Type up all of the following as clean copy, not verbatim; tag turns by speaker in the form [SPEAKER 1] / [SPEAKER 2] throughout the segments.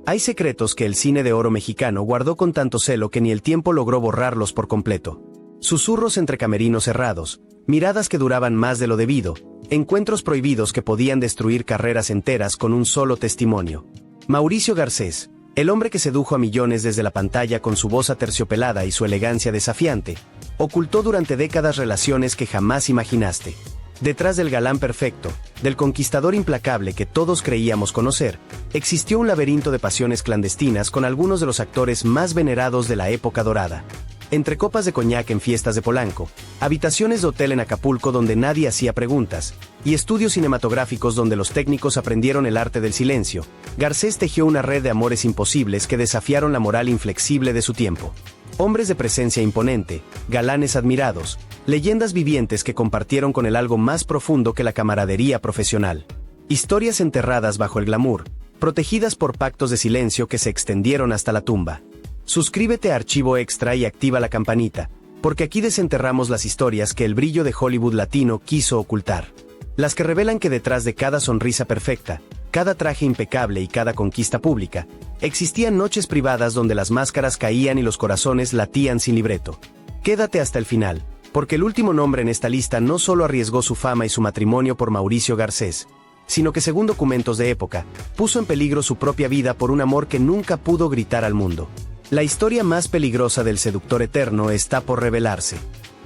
[SPEAKER 1] Hay secretos que el cine de oro mexicano guardó con tanto celo que ni el tiempo logró borrarlos por completo. Susurros entre camerinos cerrados, miradas que duraban más de lo debido, encuentros prohibidos que podían destruir carreras enteras con un solo testimonio. Mauricio Garcés, el hombre que sedujo a millones desde la pantalla con su voz aterciopelada y su elegancia desafiante, ocultó durante décadas relaciones que jamás imaginaste. Detrás del galán perfecto, del conquistador implacable que todos creíamos conocer, existió un laberinto de pasiones clandestinas con algunos de los actores más venerados de la época dorada. Entre copas de coñac en fiestas de Polanco, habitaciones de hotel en Acapulco donde nadie hacía preguntas, y estudios cinematográficos donde los técnicos aprendieron el arte del silencio, Garcés tejió una red de amores imposibles que desafiaron la moral inflexible de su tiempo. Hombres de presencia imponente, galanes admirados, leyendas vivientes que compartieron con él algo más profundo que la camaradería profesional. Historias enterradas bajo el glamour, protegidas por pactos de silencio que se extendieron hasta la tumba. Suscríbete a Archivo Extra y activa la campanita, porque aquí desenterramos las historias que el brillo de Hollywood latino quiso ocultar. Las que revelan que detrás de cada sonrisa perfecta, cada traje impecable y cada conquista pública, existían noches privadas donde las máscaras caían y los corazones latían sin libreto. Quédate hasta el final, porque el último nombre en esta lista no solo arriesgó su fama y su matrimonio por Mauricio Garcés, sino que según documentos de época, puso en peligro su propia vida por un amor que nunca pudo gritar al mundo. La historia más peligrosa del seductor eterno está por revelarse.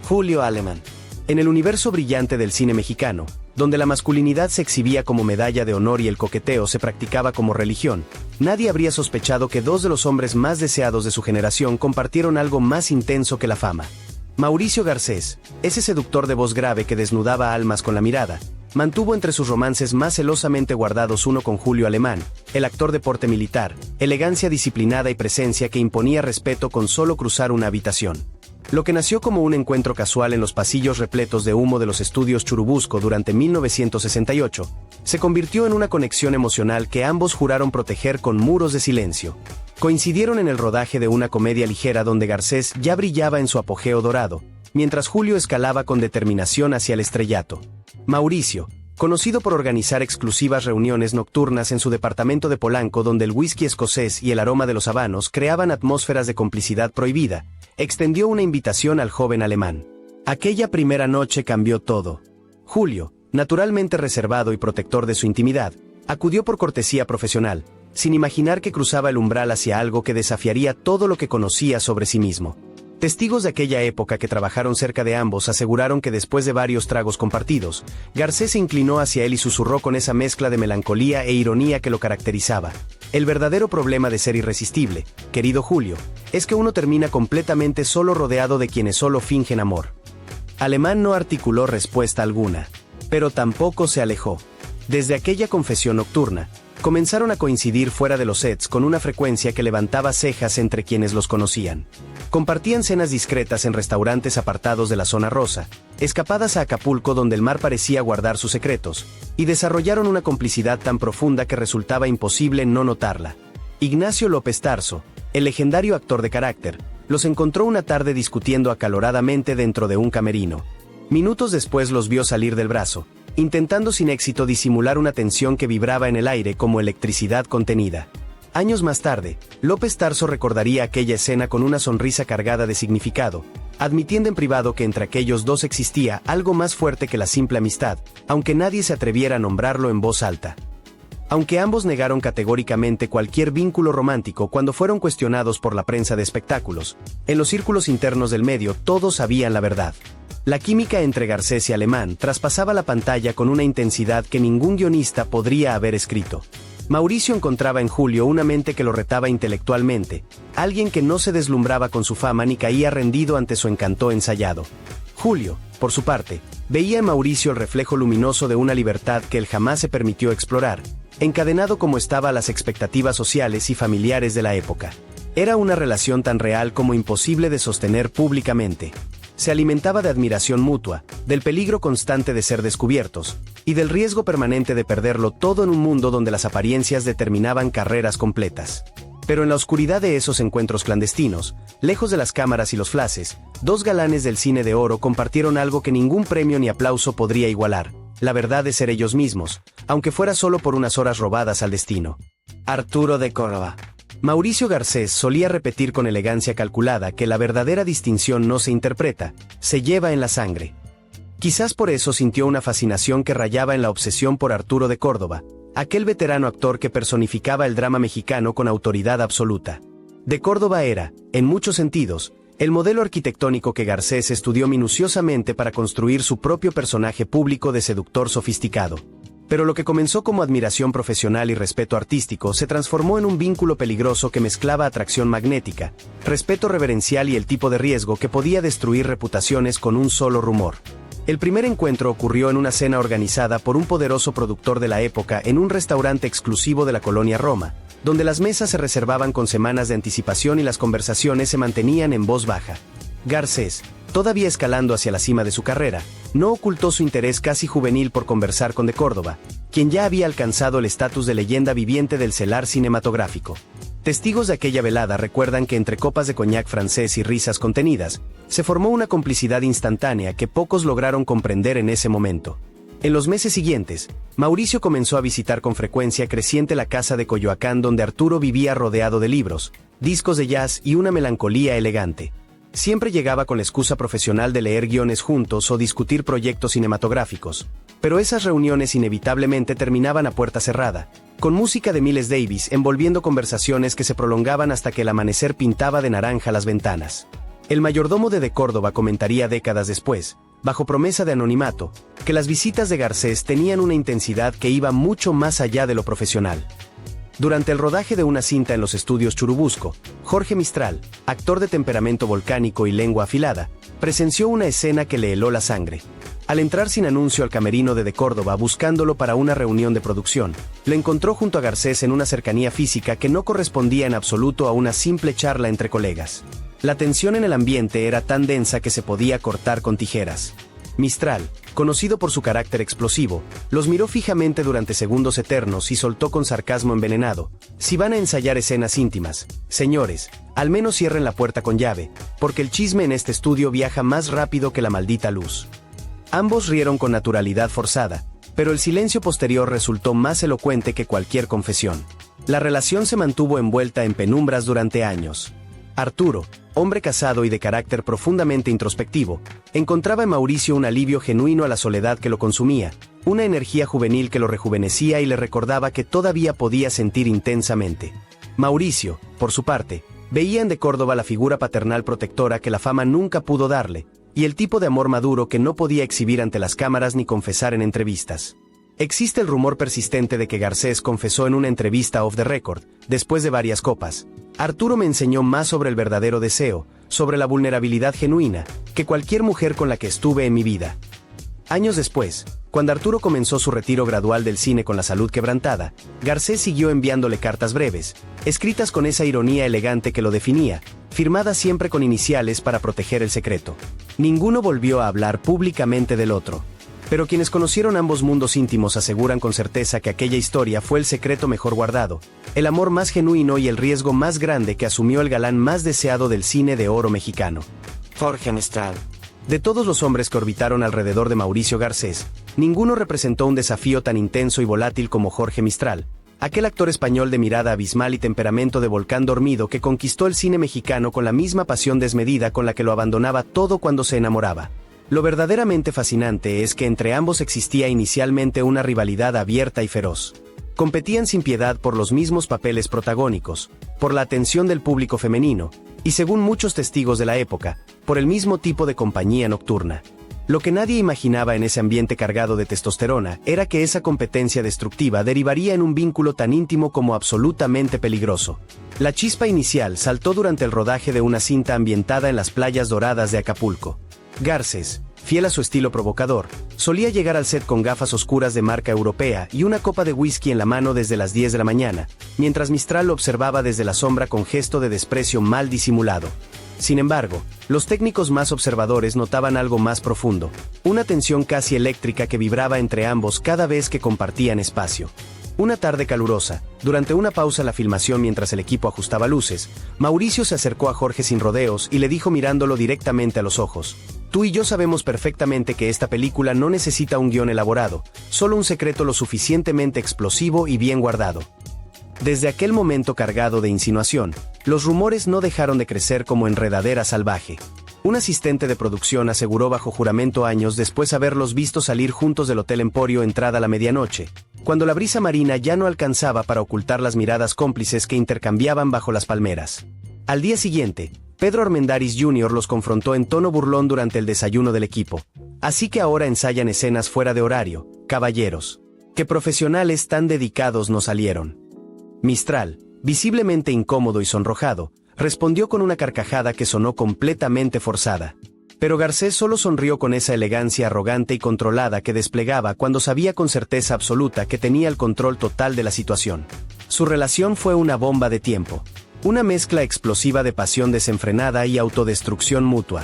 [SPEAKER 1] Julio Alemán. En el universo brillante del cine mexicano, donde la masculinidad se exhibía como medalla de honor y el coqueteo se practicaba como religión, nadie habría sospechado que dos de los hombres más deseados de su generación compartieron algo más intenso que la fama. Mauricio Garcés, ese seductor de voz grave que desnudaba almas con la mirada, mantuvo entre sus romances más celosamente guardados uno con Julio Alemán, el actor de porte militar, elegancia disciplinada y presencia que imponía respeto con solo cruzar una habitación. Lo que nació como un encuentro casual en los pasillos repletos de humo de los estudios Churubusco durante 1968, se convirtió en una conexión emocional que ambos juraron proteger con muros de silencio. Coincidieron en el rodaje de una comedia ligera donde Garcés ya brillaba en su apogeo dorado, mientras Julio escalaba con determinación hacia el estrellato. Mauricio, conocido por organizar exclusivas reuniones nocturnas en su departamento de Polanco donde el whisky escocés y el aroma de los habanos creaban atmósferas de complicidad prohibida, extendió una invitación al joven alemán. Aquella primera noche cambió todo. Julio, naturalmente reservado y protector de su intimidad, acudió por cortesía profesional, sin imaginar que cruzaba el umbral hacia algo que desafiaría todo lo que conocía sobre sí mismo. Testigos de aquella época que trabajaron cerca de ambos aseguraron que después de varios tragos compartidos, Garcés se inclinó hacia él y susurró con esa mezcla de melancolía e ironía que lo caracterizaba. El verdadero problema de ser irresistible, querido Julio, es que uno termina completamente solo rodeado de quienes solo fingen amor. Alemán no articuló respuesta alguna, pero tampoco se alejó. Desde aquella confesión nocturna, comenzaron a coincidir fuera de los sets con una frecuencia que levantaba cejas entre quienes los conocían. Compartían cenas discretas en restaurantes apartados de la zona rosa, escapadas a Acapulco donde el mar parecía guardar sus secretos, y desarrollaron una complicidad tan profunda que resultaba imposible no notarla. Ignacio López Tarso, el legendario actor de carácter, los encontró una tarde discutiendo acaloradamente dentro de un camerino. Minutos después los vio salir del brazo, intentando sin éxito disimular una tensión que vibraba en el aire como electricidad contenida. Años más tarde, López Tarso recordaría aquella escena con una sonrisa cargada de significado, admitiendo en privado que entre aquellos dos existía algo más fuerte que la simple amistad, aunque nadie se atreviera a nombrarlo en voz alta. Aunque ambos negaron categóricamente cualquier vínculo romántico cuando fueron cuestionados por la prensa de espectáculos, en los círculos internos del medio todos sabían la verdad. La química entre Garcés y Alemán traspasaba la pantalla con una intensidad que ningún guionista podría haber escrito. Mauricio encontraba en Julio una mente que lo retaba intelectualmente, alguien que no se deslumbraba con su fama ni caía rendido ante su encanto ensayado. Julio, por su parte, veía en Mauricio el reflejo luminoso de una libertad que él jamás se permitió explorar, encadenado como estaba a las expectativas sociales y familiares de la época. Era una relación tan real como imposible de sostener públicamente. Se alimentaba de admiración mutua, del peligro constante de ser descubiertos, y del riesgo permanente de perderlo todo en un mundo donde las apariencias determinaban carreras completas. Pero en la oscuridad de esos encuentros clandestinos, lejos de las cámaras y los flashes, dos galanes del cine de oro compartieron algo que ningún premio ni aplauso podría igualar: la verdad de ser ellos mismos, aunque fuera solo por unas horas robadas al destino. Arturo de Córdoba. Mauricio Garcés solía repetir con elegancia calculada que la verdadera distinción no se interpreta, se lleva en la sangre. Quizás por eso sintió una fascinación que rayaba en la obsesión por Arturo de Córdoba, aquel veterano actor que personificaba el drama mexicano con autoridad absoluta. De Córdoba era, en muchos sentidos, el modelo arquitectónico que Garcés estudió minuciosamente para construir su propio personaje público de seductor sofisticado. Pero lo que comenzó como admiración profesional y respeto artístico se transformó en un vínculo peligroso que mezclaba atracción magnética, respeto reverencial y el tipo de riesgo que podía destruir reputaciones con un solo rumor. El primer encuentro ocurrió en una cena organizada por un poderoso productor de la época en un restaurante exclusivo de la colonia Roma, donde las mesas se reservaban con semanas de anticipación y las conversaciones se mantenían en voz baja. Garcés, todavía escalando hacia la cima de su carrera, no ocultó su interés casi juvenil por conversar con de Córdoba, quien ya había alcanzado el estatus de leyenda viviente del celar cinematográfico. Testigos de aquella velada recuerdan que entre copas de coñac francés y risas contenidas, se formó una complicidad instantánea que pocos lograron comprender en ese momento. En los meses siguientes, Mauricio comenzó a visitar con frecuencia creciente la casa de Coyoacán donde Arturo vivía rodeado de libros, discos de jazz y una melancolía elegante. Siempre llegaba con la excusa profesional de leer guiones juntos o discutir proyectos cinematográficos, pero esas reuniones inevitablemente terminaban a puerta cerrada, con música de Miles Davis envolviendo conversaciones que se prolongaban hasta que el amanecer pintaba de naranja las ventanas. El mayordomo de Córdoba comentaría décadas después, bajo promesa de anonimato, que las visitas de Garcés tenían una intensidad que iba mucho más allá de lo profesional. Durante el rodaje de una cinta en los estudios Churubusco, Jorge Mistral, actor de temperamento volcánico y lengua afilada, presenció una escena que le heló la sangre. Al entrar sin anuncio al camerino de Córdoba buscándolo para una reunión de producción, lo encontró junto a Garcés en una cercanía física que no correspondía en absoluto a una simple charla entre colegas. La tensión en el ambiente era tan densa que se podía cortar con tijeras. Mistral, conocido por su carácter explosivo, los miró fijamente durante segundos eternos y soltó con sarcasmo envenenado: si van a ensayar escenas íntimas, señores, al menos cierren la puerta con llave, porque el chisme en este estudio viaja más rápido que la maldita luz. Ambos rieron con naturalidad forzada, pero el silencio posterior resultó más elocuente que cualquier confesión. La relación se mantuvo envuelta en penumbras durante años. Arturo, hombre casado y de carácter profundamente introspectivo, encontraba en Mauricio un alivio genuino a la soledad que lo consumía, una energía juvenil que lo rejuvenecía y le recordaba que todavía podía sentir intensamente. Mauricio, por su parte, veía en de Córdoba la figura paternal protectora que la fama nunca pudo darle, y el tipo de amor maduro que no podía exhibir ante las cámaras ni confesar en entrevistas. Existe el rumor persistente de que Garcés confesó en una entrevista off the record, después de varias copas: Arturo me enseñó más sobre el verdadero deseo, sobre la vulnerabilidad genuina, que cualquier mujer con la que estuve en mi vida. Años después, cuando Arturo comenzó su retiro gradual del cine con la salud quebrantada, Garcés siguió enviándole cartas breves, escritas con esa ironía elegante que lo definía, firmadas siempre con iniciales para proteger el secreto. Ninguno volvió a hablar públicamente del otro. Pero quienes conocieron ambos mundos íntimos aseguran con certeza que aquella historia fue el secreto mejor guardado, el amor más genuino y el riesgo más grande que asumió el galán más deseado del cine de oro mexicano.
[SPEAKER 2] Jorge Mistral.
[SPEAKER 1] De todos los hombres que orbitaron alrededor de Mauricio Garcés, ninguno representó un desafío tan intenso y volátil como Jorge Mistral, aquel actor español de mirada abismal y temperamento de volcán dormido que conquistó el cine mexicano con la misma pasión desmedida con la que lo abandonaba todo cuando se enamoraba. Lo verdaderamente fascinante es que entre ambos existía inicialmente una rivalidad abierta y feroz. Competían sin piedad por los mismos papeles protagónicos, por la atención del público femenino, y según muchos testigos de la época, por el mismo tipo de compañía nocturna. Lo que nadie imaginaba en ese ambiente cargado de testosterona era que esa competencia destructiva derivaría en un vínculo tan íntimo como absolutamente peligroso. La chispa inicial saltó durante el rodaje de una cinta ambientada en las playas doradas de Acapulco. Garcés, fiel a su estilo provocador, solía llegar al set con gafas oscuras de marca europea y una copa de whisky en la mano desde las 10 de la mañana, mientras Mistral lo observaba desde la sombra con gesto de desprecio mal disimulado. Sin embargo, los técnicos más observadores notaban algo más profundo, una tensión casi eléctrica que vibraba entre ambos cada vez que compartían espacio. Una tarde calurosa, durante una pausa en la filmación mientras el equipo ajustaba luces, Mauricio se acercó a Jorge sin rodeos y le dijo mirándolo directamente a los ojos: tú y yo sabemos perfectamente que esta película no necesita un guión elaborado, solo un secreto lo suficientemente explosivo y bien guardado. Desde aquel momento cargado de insinuación, los rumores no dejaron de crecer como enredadera salvaje. Un asistente de producción aseguró bajo juramento años después haberlos visto salir juntos del Hotel Emporio entrada la medianoche, cuando la brisa marina ya no alcanzaba para ocultar las miradas cómplices que intercambiaban bajo las palmeras. Al día siguiente, Pedro Armendáriz Jr. los confrontó en tono burlón durante el desayuno del equipo. Así que ahora ensayan escenas fuera de horario, caballeros. ¿Qué profesionales tan dedicados nos salieron? Mistral, visiblemente incómodo y sonrojado, respondió con una carcajada que sonó completamente forzada. Pero Garcés solo sonrió con esa elegancia arrogante y controlada que desplegaba cuando sabía con certeza absoluta que tenía el control total de la situación. Su relación fue una bomba de tiempo. Una mezcla explosiva de pasión desenfrenada y autodestrucción mutua.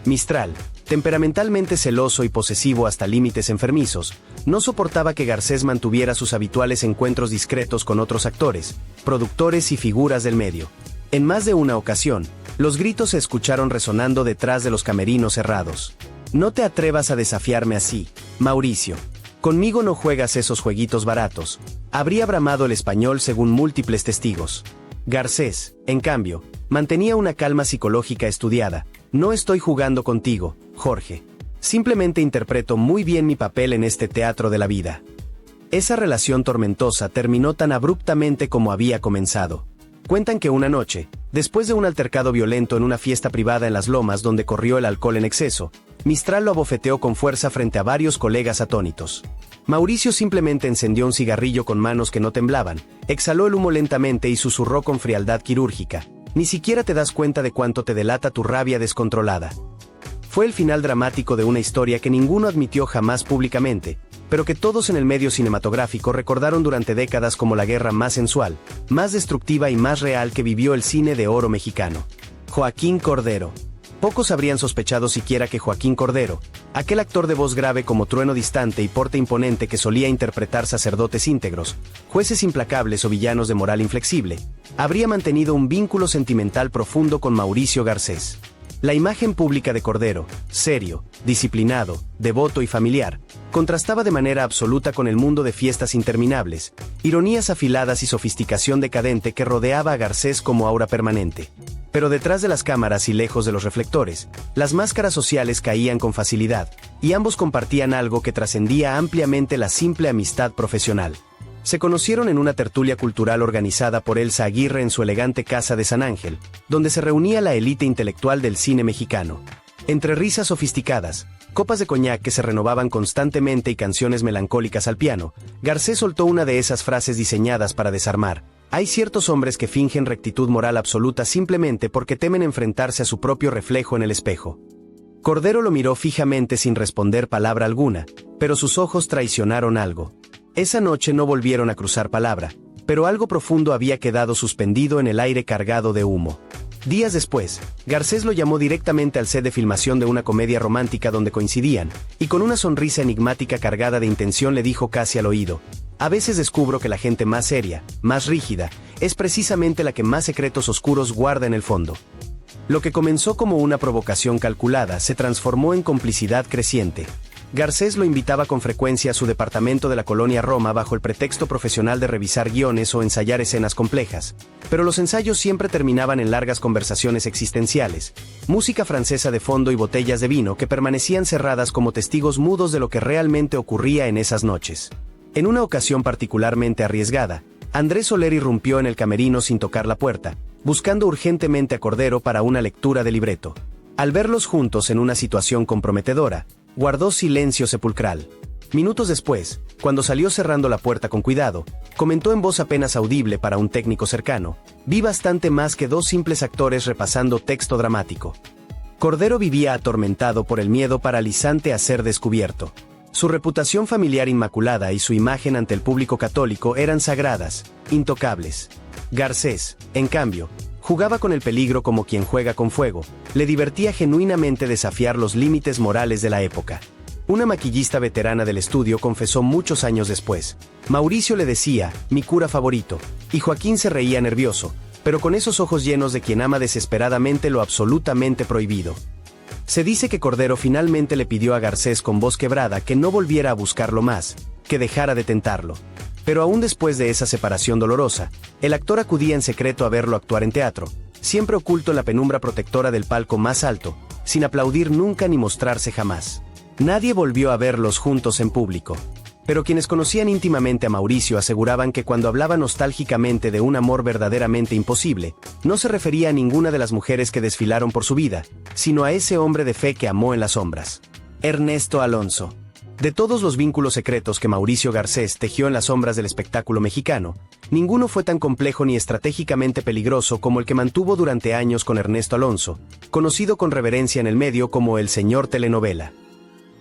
[SPEAKER 1] Mistral, temperamentalmente celoso y posesivo hasta límites enfermizos, no soportaba que Garcés mantuviera sus habituales encuentros discretos con otros actores, productores y figuras del medio. En más de una ocasión, los gritos se escucharon resonando detrás de los camerinos cerrados. No te atrevas a desafiarme así, Mauricio. Conmigo no juegas esos jueguitos baratos, habría bramado el español según múltiples testigos. Garcés, en cambio, mantenía una calma psicológica estudiada. No estoy jugando contigo, Jorge. Simplemente interpreto muy bien mi papel en este teatro de la vida. Esa relación tormentosa terminó tan abruptamente como había comenzado. Cuentan que una noche, después de un altercado violento en una fiesta privada en Las Lomas donde corrió el alcohol en exceso, Mistral lo abofeteó con fuerza frente a varios colegas atónitos. Mauricio simplemente encendió un cigarrillo con manos que no temblaban, exhaló el humo lentamente y susurró con frialdad quirúrgica: ni siquiera te das cuenta de cuánto te delata tu rabia descontrolada. Fue el final dramático de una historia que ninguno admitió jamás públicamente, pero que todos en el medio cinematográfico recordaron durante décadas como la guerra más sensual, más destructiva y más real que vivió el cine de oro mexicano. Joaquín Cordero. Pocos habrían sospechado siquiera que Joaquín Cordero, aquel actor de voz grave como trueno distante y porte imponente que solía interpretar sacerdotes íntegros, jueces implacables o villanos de moral inflexible, habría mantenido un vínculo sentimental profundo con Mauricio Garcés. La imagen pública de Cordero, serio, disciplinado, devoto y familiar, contrastaba de manera absoluta con el mundo de fiestas interminables, ironías afiladas y sofisticación decadente que rodeaba a Garcés como aura permanente. Pero detrás de las cámaras y lejos de los reflectores, las máscaras sociales caían con facilidad, y ambos compartían algo que trascendía ampliamente la simple amistad profesional. Se conocieron en una tertulia cultural organizada por Elsa Aguirre en su elegante casa de San Ángel, donde se reunía la élite intelectual del cine mexicano. Entre risas sofisticadas, copas de coñac que se renovaban constantemente y canciones melancólicas al piano, Garcés soltó una de esas frases diseñadas para desarmar: hay ciertos hombres que fingen rectitud moral absoluta simplemente porque temen enfrentarse a su propio reflejo en el espejo. Cordero lo miró fijamente sin responder palabra alguna, pero sus ojos traicionaron algo. Esa noche no volvieron a cruzar palabra, pero algo profundo había quedado suspendido en el aire cargado de humo. Días después, Garcés lo llamó directamente al set de filmación de una comedia romántica donde coincidían, y con una sonrisa enigmática cargada de intención le dijo casi al oído: a veces descubro que la gente más seria, más rígida, es precisamente la que más secretos oscuros guarda en el fondo. Lo que comenzó como una provocación calculada se transformó en complicidad creciente. Garcés lo invitaba con frecuencia a su departamento de la colonia Roma bajo el pretexto profesional de revisar guiones o ensayar escenas complejas, pero los ensayos siempre terminaban en largas conversaciones existenciales, música francesa de fondo y botellas de vino que permanecían cerradas como testigos mudos de lo que realmente ocurría en esas noches. En una ocasión particularmente arriesgada, Andrés Soler irrumpió en el camerino sin tocar la puerta, buscando urgentemente a Cordero para una lectura de libreto. Al verlos juntos en una situación comprometedora, guardó silencio sepulcral. Minutos después, cuando salió cerrando la puerta con cuidado, comentó en voz apenas audible para un técnico cercano: vi bastante más que dos simples actores repasando texto dramático. Cordero vivía atormentado por el miedo paralizante a ser descubierto. Su reputación familiar inmaculada y su imagen ante el público católico eran sagradas, intocables. Garcés, en cambio, jugaba con el peligro como quien juega con fuego. Le divertía genuinamente desafiar los límites morales de la época. Una maquillista veterana del estudio confesó muchos años después: Mauricio le decía, mi cura favorito, y Joaquín se reía nervioso, pero con esos ojos llenos de quien ama desesperadamente lo absolutamente prohibido. Se dice que Cordero finalmente le pidió a Garcés con voz quebrada que no volviera a buscarlo más, que dejara de tentarlo. Pero aún después de esa separación dolorosa, el actor acudía en secreto a verlo actuar en teatro, siempre oculto en la penumbra protectora del palco más alto, sin aplaudir nunca ni mostrarse jamás. Nadie volvió a verlos juntos en público. Pero quienes conocían íntimamente a Mauricio aseguraban que cuando hablaba nostálgicamente de un amor verdaderamente imposible, no se refería a ninguna de las mujeres que desfilaron por su vida, sino a ese hombre de fe que amó en las sombras. Ernesto Alonso. De todos los vínculos secretos que Mauricio Garcés tejió en las sombras del espectáculo mexicano, ninguno fue tan complejo ni estratégicamente peligroso como el que mantuvo durante años con Ernesto Alonso, conocido con reverencia en el medio como el señor telenovela.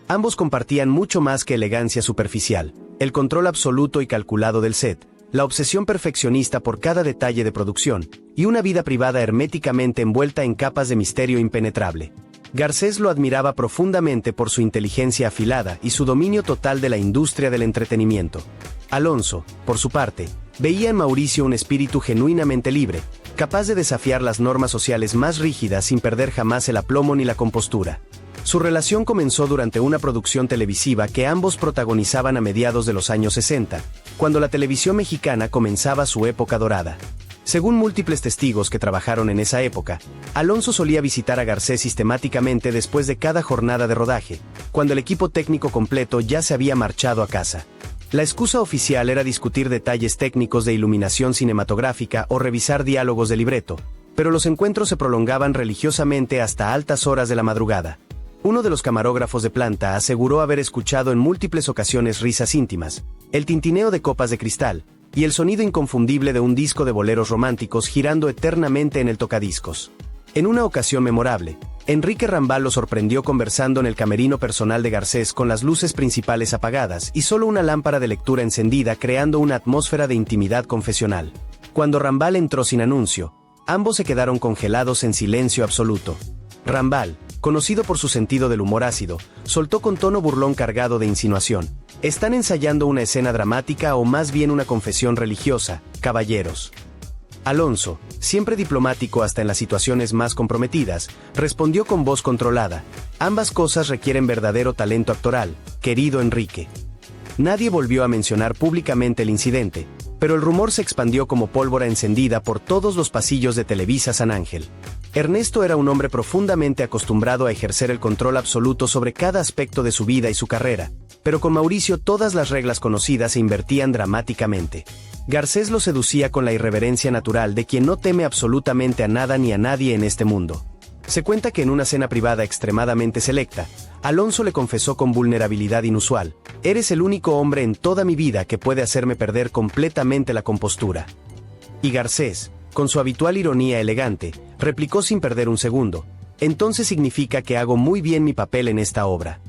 [SPEAKER 1] Ambos compartían mucho más que elegancia superficial, el control absoluto y calculado del set, la obsesión perfeccionista por cada detalle de producción, y una vida privada herméticamente envuelta en capas de misterio impenetrable. Garcés lo admiraba profundamente por su inteligencia afilada y su dominio total de la industria del entretenimiento. Alonso, por su parte, veía en Mauricio un espíritu genuinamente libre, capaz de desafiar las normas sociales más rígidas sin perder jamás el aplomo ni la compostura. Su relación comenzó durante una producción televisiva que ambos protagonizaban a mediados de los años 60, cuando la televisión mexicana comenzaba su época dorada. Según múltiples testigos que trabajaron en esa época, Alonso solía visitar a Garcés sistemáticamente después de cada jornada de rodaje, cuando el equipo técnico completo ya se había marchado a casa. La excusa oficial era discutir detalles técnicos de iluminación cinematográfica o revisar diálogos de libreto, pero los encuentros se prolongaban religiosamente hasta altas horas de la madrugada. Uno de los camarógrafos de planta aseguró haber escuchado en múltiples ocasiones risas íntimas, el tintineo de copas de cristal, y el sonido inconfundible de un disco de boleros románticos girando eternamente en el tocadiscos. En una ocasión memorable, Enrique Rambal lo sorprendió conversando en el camerino personal de Garcés con las luces principales apagadas y solo una lámpara de lectura encendida creando una atmósfera de intimidad confesional. Cuando Rambal entró sin anuncio, ambos se quedaron congelados en silencio absoluto. Rambal, conocido por su sentido del humor ácido, soltó con tono burlón cargado de insinuación: ¿están ensayando una escena dramática o más bien una confesión religiosa, caballeros? Alonso, siempre diplomático hasta en las situaciones más comprometidas, respondió con voz controlada: ambas cosas requieren verdadero talento actoral, querido Enrique. Nadie volvió a mencionar públicamente el incidente, pero el rumor se expandió como pólvora encendida por todos los pasillos de Televisa San Ángel. Ernesto era un hombre profundamente acostumbrado a ejercer el control absoluto sobre cada aspecto de su vida y su carrera, pero con Mauricio todas las reglas conocidas se invertían dramáticamente. Garcés lo seducía con la irreverencia natural de quien no teme absolutamente a nada ni a nadie en este mundo. Se cuenta que en una cena privada extremadamente selecta, Alonso le confesó con vulnerabilidad inusual: «Eres el único hombre en toda mi vida que puede hacerme perder completamente la compostura». Y Garcés, con su habitual ironía elegante, replicó sin perder un segundo: «Entonces significa que hago muy bien mi papel en esta obra».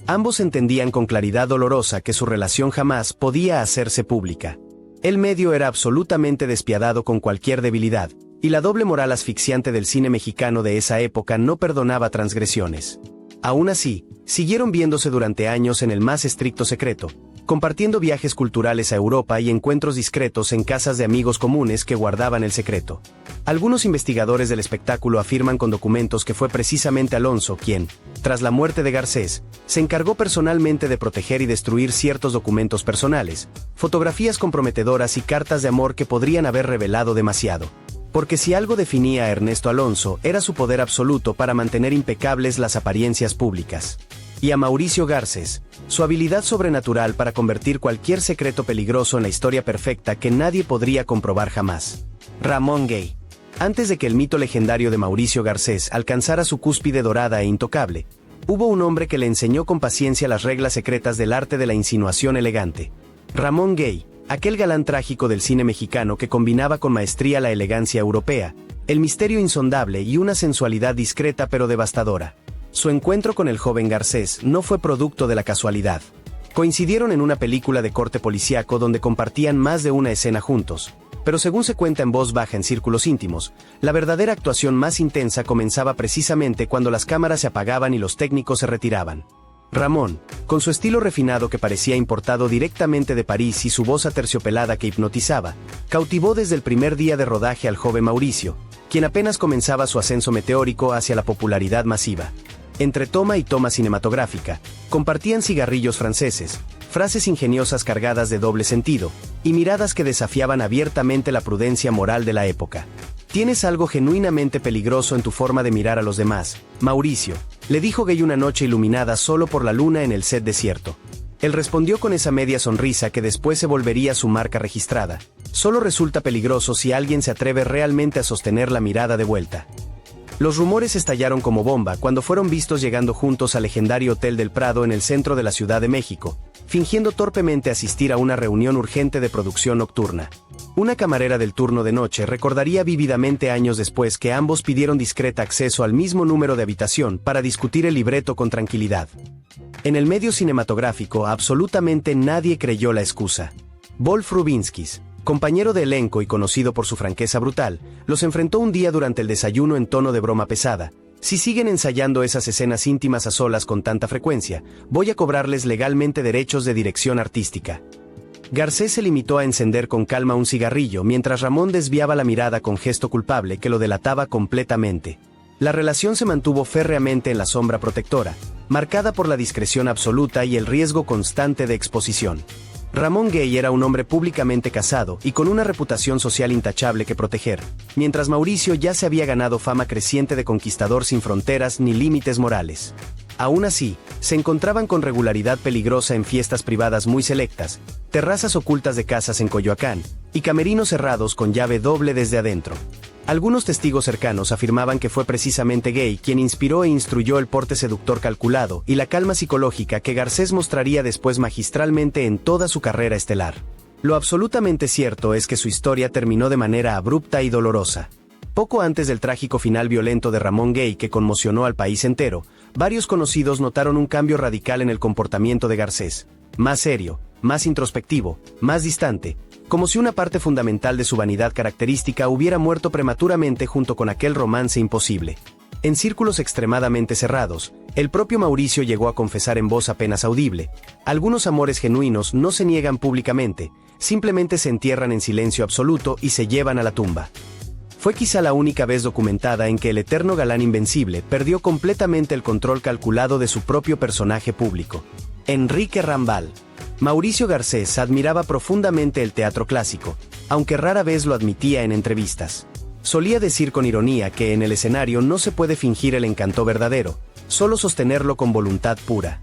[SPEAKER 1] Ambos entendían con claridad dolorosa que su relación jamás podía hacerse pública. El medio era absolutamente despiadado con cualquier debilidad, y la doble moral asfixiante del cine mexicano de esa época no perdonaba transgresiones. Aún así, siguieron viéndose durante años en el más estricto secreto, compartiendo viajes culturales a Europa y encuentros discretos en casas de amigos comunes que guardaban el secreto. Algunos investigadores del espectáculo afirman con documentos que fue precisamente Alonso quien, tras la muerte de Garcés, se encargó personalmente de proteger y destruir ciertos documentos personales, fotografías comprometedoras y cartas de amor que podrían haber revelado demasiado. Porque si algo definía a Ernesto Alonso era su poder absoluto para mantener impecables las apariencias públicas. Y a Mauricio Garcés, su habilidad sobrenatural para convertir cualquier secreto peligroso en la historia perfecta que nadie podría comprobar jamás. Ramón Gay. Antes de que el mito legendario de Mauricio Garcés alcanzara su cúspide dorada e intocable, hubo un hombre que le enseñó con paciencia las reglas secretas del arte de la insinuación elegante. Ramón Gay, aquel galán trágico del cine mexicano que combinaba con maestría la elegancia europea, el misterio insondable y una sensualidad discreta pero devastadora. Su encuentro con el joven Garcés no fue producto de la casualidad. Coincidieron en una película de corte policíaco donde compartían más de una escena juntos, pero según se cuenta en voz baja en círculos íntimos, la verdadera actuación más intensa comenzaba precisamente cuando las cámaras se apagaban y los técnicos se retiraban. Ramón, con su estilo refinado que parecía importado directamente de París y su voz aterciopelada que hipnotizaba, cautivó desde el primer día de rodaje al joven Mauricio, quien apenas comenzaba su ascenso meteórico hacia la popularidad masiva. Entre toma y toma cinematográfica, compartían cigarrillos franceses, frases ingeniosas cargadas de doble sentido, y miradas que desafiaban abiertamente la prudencia moral de la época. «Tienes algo genuinamente peligroso en tu forma de mirar a los demás, Mauricio», le dijo Gay una noche iluminada solo por la luna en el set desierto. Él respondió con esa media sonrisa que después se volvería su marca registrada. «Solo resulta peligroso si alguien se atreve realmente a sostener la mirada de vuelta». Los rumores estallaron como bomba cuando fueron vistos llegando juntos al legendario Hotel del Prado en el centro de la Ciudad de México, fingiendo torpemente asistir a una reunión urgente de producción nocturna. Una camarera del turno de noche recordaría vívidamente años después que ambos pidieron discreto acceso al mismo número de habitación para discutir el libreto con tranquilidad. En el medio cinematográfico absolutamente nadie creyó la excusa. Wolf Rubinskis, compañero de elenco y conocido por su franqueza brutal, los enfrentó un día durante el desayuno en tono de broma pesada. «Si siguen ensayando esas escenas íntimas a solas con tanta frecuencia, voy a cobrarles legalmente derechos de dirección artística». Garcés se limitó a encender con calma un cigarrillo mientras Ramón desviaba la mirada con gesto culpable que lo delataba completamente. La relación se mantuvo férreamente en la sombra protectora, marcada por la discreción absoluta y el riesgo constante de exposición. Ramón Gay era un hombre públicamente casado y con una reputación social intachable que proteger, mientras Mauricio ya se había ganado fama creciente de conquistador sin fronteras ni límites morales. Aún así, se encontraban con regularidad peligrosa en fiestas privadas muy selectas, terrazas ocultas de casas en Coyoacán, y camerinos cerrados con llave doble desde adentro. Algunos testigos cercanos afirmaban que fue precisamente Gay quien inspiró e instruyó el porte seductor calculado y la calma psicológica que Garcés mostraría después magistralmente en toda su carrera estelar. Lo absolutamente cierto es que su historia terminó de manera abrupta y dolorosa. Poco antes del trágico final violento de Ramón Gay que conmocionó al país entero, varios conocidos notaron un cambio radical en el comportamiento de Garcés. Más serio, más introspectivo, más distante, como si una parte fundamental de su vanidad característica hubiera muerto prematuramente junto con aquel romance imposible. En círculos extremadamente cerrados, el propio Mauricio llegó a confesar en voz apenas audible: algunos amores genuinos no se niegan públicamente, simplemente se entierran en silencio absoluto y se llevan a la tumba. Fue quizá la única vez documentada en que el eterno galán invencible perdió completamente el control calculado de su propio personaje público. Enrique Rambal. Mauricio Garcés admiraba profundamente el teatro clásico, aunque rara vez lo admitía en entrevistas. Solía decir con ironía que en el escenario no se puede fingir el encanto verdadero, solo sostenerlo con voluntad pura.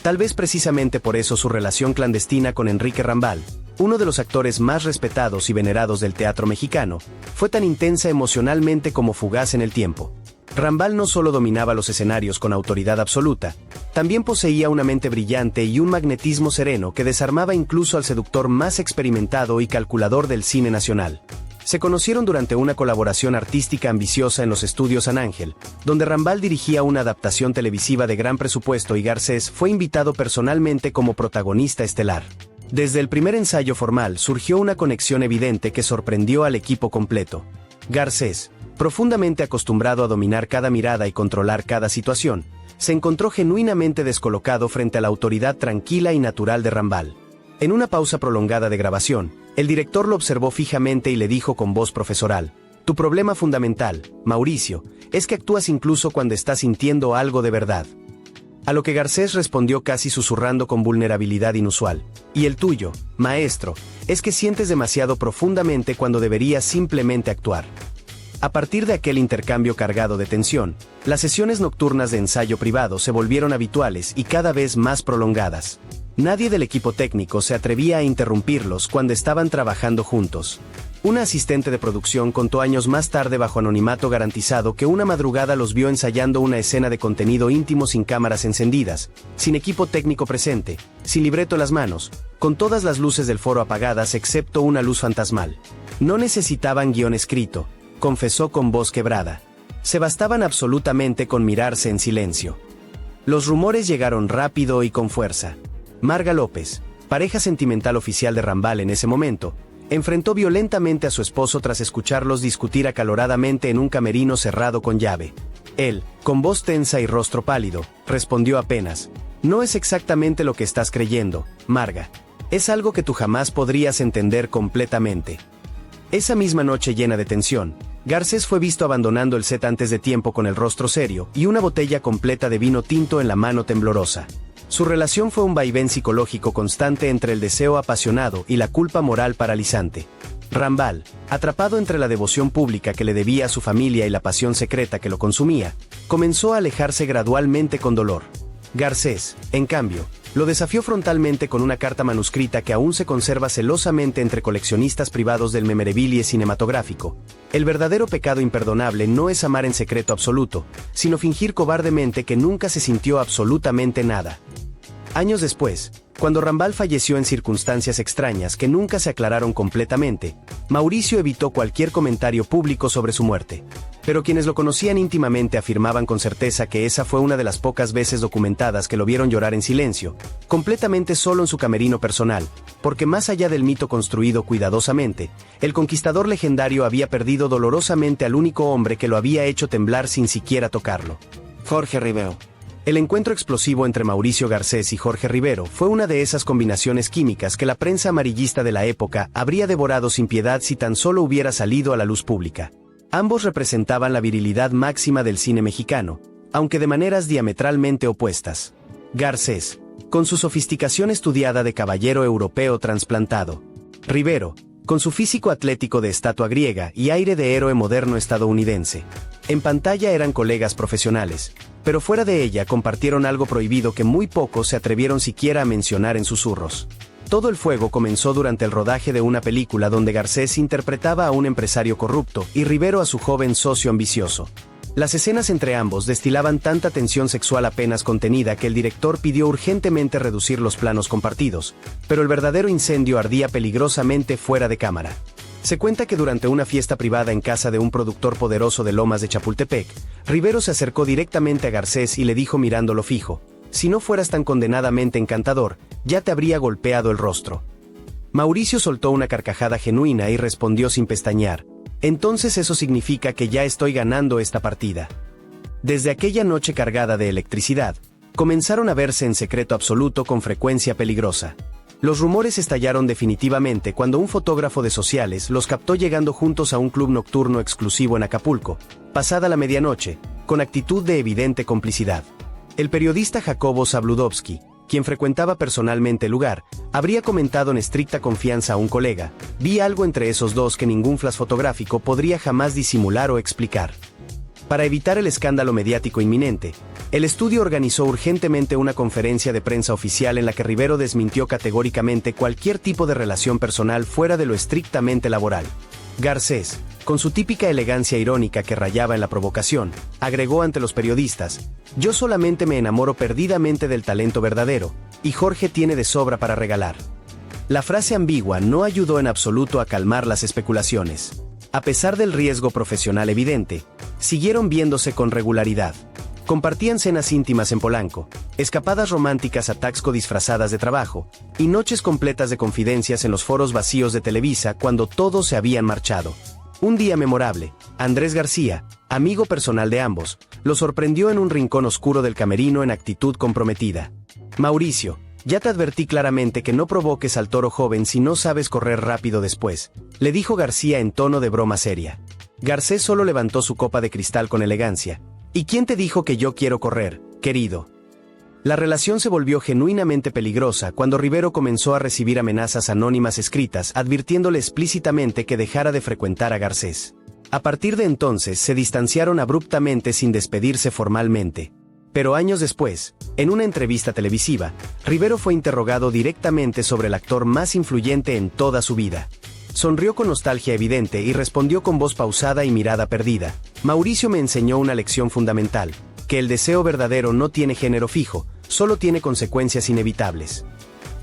[SPEAKER 1] Tal vez precisamente por eso su relación clandestina con Enrique Rambal, uno de los actores más respetados y venerados del teatro mexicano, fue tan intensa emocionalmente como fugaz en el tiempo. Rambal no solo dominaba los escenarios con autoridad absoluta, también poseía una mente brillante y un magnetismo sereno que desarmaba incluso al seductor más experimentado y calculador del cine nacional. Se conocieron durante una colaboración artística ambiciosa en los estudios San Ángel, donde Rambal dirigía una adaptación televisiva de gran presupuesto y Garcés fue invitado personalmente como protagonista estelar. Desde el primer ensayo formal surgió una conexión evidente que sorprendió al equipo completo. Garcés, profundamente acostumbrado a dominar cada mirada y controlar cada situación, se encontró genuinamente descolocado frente a la autoridad tranquila y natural de Rambal. En una pausa prolongada de grabación, el director lo observó fijamente y le dijo con voz profesoral: «Tu problema fundamental, Mauricio, es que actúas incluso cuando estás sintiendo algo de verdad». A lo que Garcés respondió casi susurrando con vulnerabilidad inusual: «Y el tuyo, maestro, es que sientes demasiado profundamente cuando deberías simplemente actuar». A partir de aquel intercambio cargado de tensión, las sesiones nocturnas de ensayo privado se volvieron habituales y cada vez más prolongadas. Nadie del equipo técnico se atrevía a interrumpirlos cuando estaban trabajando juntos. Una asistente de producción contó años más tarde bajo anonimato garantizado que una madrugada los vio ensayando una escena de contenido íntimo sin cámaras encendidas, sin equipo técnico presente, sin libreto en las manos, con todas las luces del foro apagadas excepto una luz fantasmal. No necesitaban guión escrito, confesó con voz quebrada. Se bastaban absolutamente con mirarse en silencio. Los rumores llegaron rápido y con fuerza. Marga López, pareja sentimental oficial de Rambal en ese momento, enfrentó violentamente a su esposo tras escucharlos discutir acaloradamente en un camerino cerrado con llave. Él, con voz tensa y rostro pálido, respondió apenas: «No es exactamente lo que estás creyendo, Marga. Es algo que tú jamás podrías entender completamente». Esa misma noche llena de tensión, Garcés fue visto abandonando el set antes de tiempo con el rostro serio y una botella completa de vino tinto en la mano temblorosa. Su relación fue un vaivén psicológico constante entre el deseo apasionado y la culpa moral paralizante. Rambal, atrapado entre la devoción pública que le debía a su familia y la pasión secreta que lo consumía, comenzó a alejarse gradualmente con dolor. Garcés, en cambio, lo desafió frontalmente con una carta manuscrita que aún se conserva celosamente entre coleccionistas privados del memorabilia cinematográfico. El verdadero pecado imperdonable no es amar en secreto absoluto, sino fingir cobardemente que nunca se sintió absolutamente nada. Años después, cuando Rambal falleció en circunstancias extrañas que nunca se aclararon completamente, Mauricio evitó cualquier comentario público sobre su muerte. Pero quienes lo conocían íntimamente afirmaban con certeza que esa fue una de las pocas veces documentadas que lo vieron llorar en silencio, completamente solo en su camerino personal, porque más allá del mito construido cuidadosamente, el conquistador legendario había perdido dolorosamente al único hombre que lo había hecho temblar sin siquiera tocarlo.
[SPEAKER 2] Jorge Rivero.
[SPEAKER 1] El encuentro explosivo entre Mauricio Garcés y Jorge Rivero fue una de esas combinaciones químicas que la prensa amarillista de la época habría devorado sin piedad si tan solo hubiera salido a la luz pública. Ambos representaban la virilidad máxima del cine mexicano, aunque de maneras diametralmente opuestas. Garcés, con su sofisticación estudiada de caballero europeo trasplantado. Rivero, con su físico atlético de estatua griega y aire de héroe moderno estadounidense. En pantalla eran colegas profesionales, pero fuera de ella compartieron algo prohibido que muy pocos se atrevieron siquiera a mencionar en susurros. Todo el fuego comenzó durante el rodaje de una película donde Garcés interpretaba a un empresario corrupto y Rivero a su joven socio ambicioso. Las escenas entre ambos destilaban tanta tensión sexual apenas contenida que el director pidió urgentemente reducir los planos compartidos, pero el verdadero incendio ardía peligrosamente fuera de cámara. Se cuenta que durante una fiesta privada en casa de un productor poderoso de Lomas de Chapultepec, Rivero se acercó directamente a Garcés y le dijo mirándolo fijo: «Si no fueras tan condenadamente encantador, ya te habría golpeado el rostro». Mauricio soltó una carcajada genuina y respondió sin pestañear: «Entonces eso significa que ya estoy ganando esta partida». Desde aquella noche cargada de electricidad, comenzaron a verse en secreto absoluto con frecuencia peligrosa. Los rumores estallaron definitivamente cuando un fotógrafo de sociales los captó llegando juntos a un club nocturno exclusivo en Acapulco, pasada la medianoche, con actitud de evidente complicidad. El periodista Jacobo Zabludovsky, quien frecuentaba personalmente el lugar, habría comentado en estricta confianza a un colega: «Vi algo entre esos dos que ningún flash fotográfico podría jamás disimular o explicar». Para evitar el escándalo mediático inminente, el estudio organizó urgentemente una conferencia de prensa oficial en la que Rivero desmintió categóricamente cualquier tipo de relación personal fuera de lo estrictamente laboral. Garcés, con su típica elegancia irónica que rayaba en la provocación, agregó ante los periodistas: «Yo solamente me enamoro perdidamente del talento verdadero, y Jorge tiene de sobra para regalar». La frase ambigua no ayudó en absoluto a calmar las especulaciones. A pesar del riesgo profesional evidente, siguieron viéndose con regularidad. Compartían cenas íntimas en Polanco, escapadas románticas a Taxco disfrazadas de trabajo, y noches completas de confidencias en los foros vacíos de Televisa cuando todos se habían marchado. Un día memorable, Andrés García, amigo personal de ambos, lo sorprendió en un rincón oscuro del camerino en actitud comprometida. «Mauricio, ya te advertí claramente que no provoques al toro joven si no sabes correr rápido después», le dijo García en tono de broma seria. Garcés solo levantó su copa de cristal con elegancia. «¿Y quién te dijo que yo quiero correr, querido?». La relación se volvió genuinamente peligrosa cuando Rivero comenzó a recibir amenazas anónimas escritas advirtiéndole explícitamente que dejara de frecuentar a Garcés. A partir de entonces se distanciaron abruptamente sin despedirse formalmente. Pero años después, en una entrevista televisiva, Rivero fue interrogado directamente sobre el actor más influyente en toda su vida. Sonrió con nostalgia evidente y respondió con voz pausada y mirada perdida: «Mauricio me enseñó una lección fundamental, que el deseo verdadero no tiene género fijo, solo tiene consecuencias inevitables».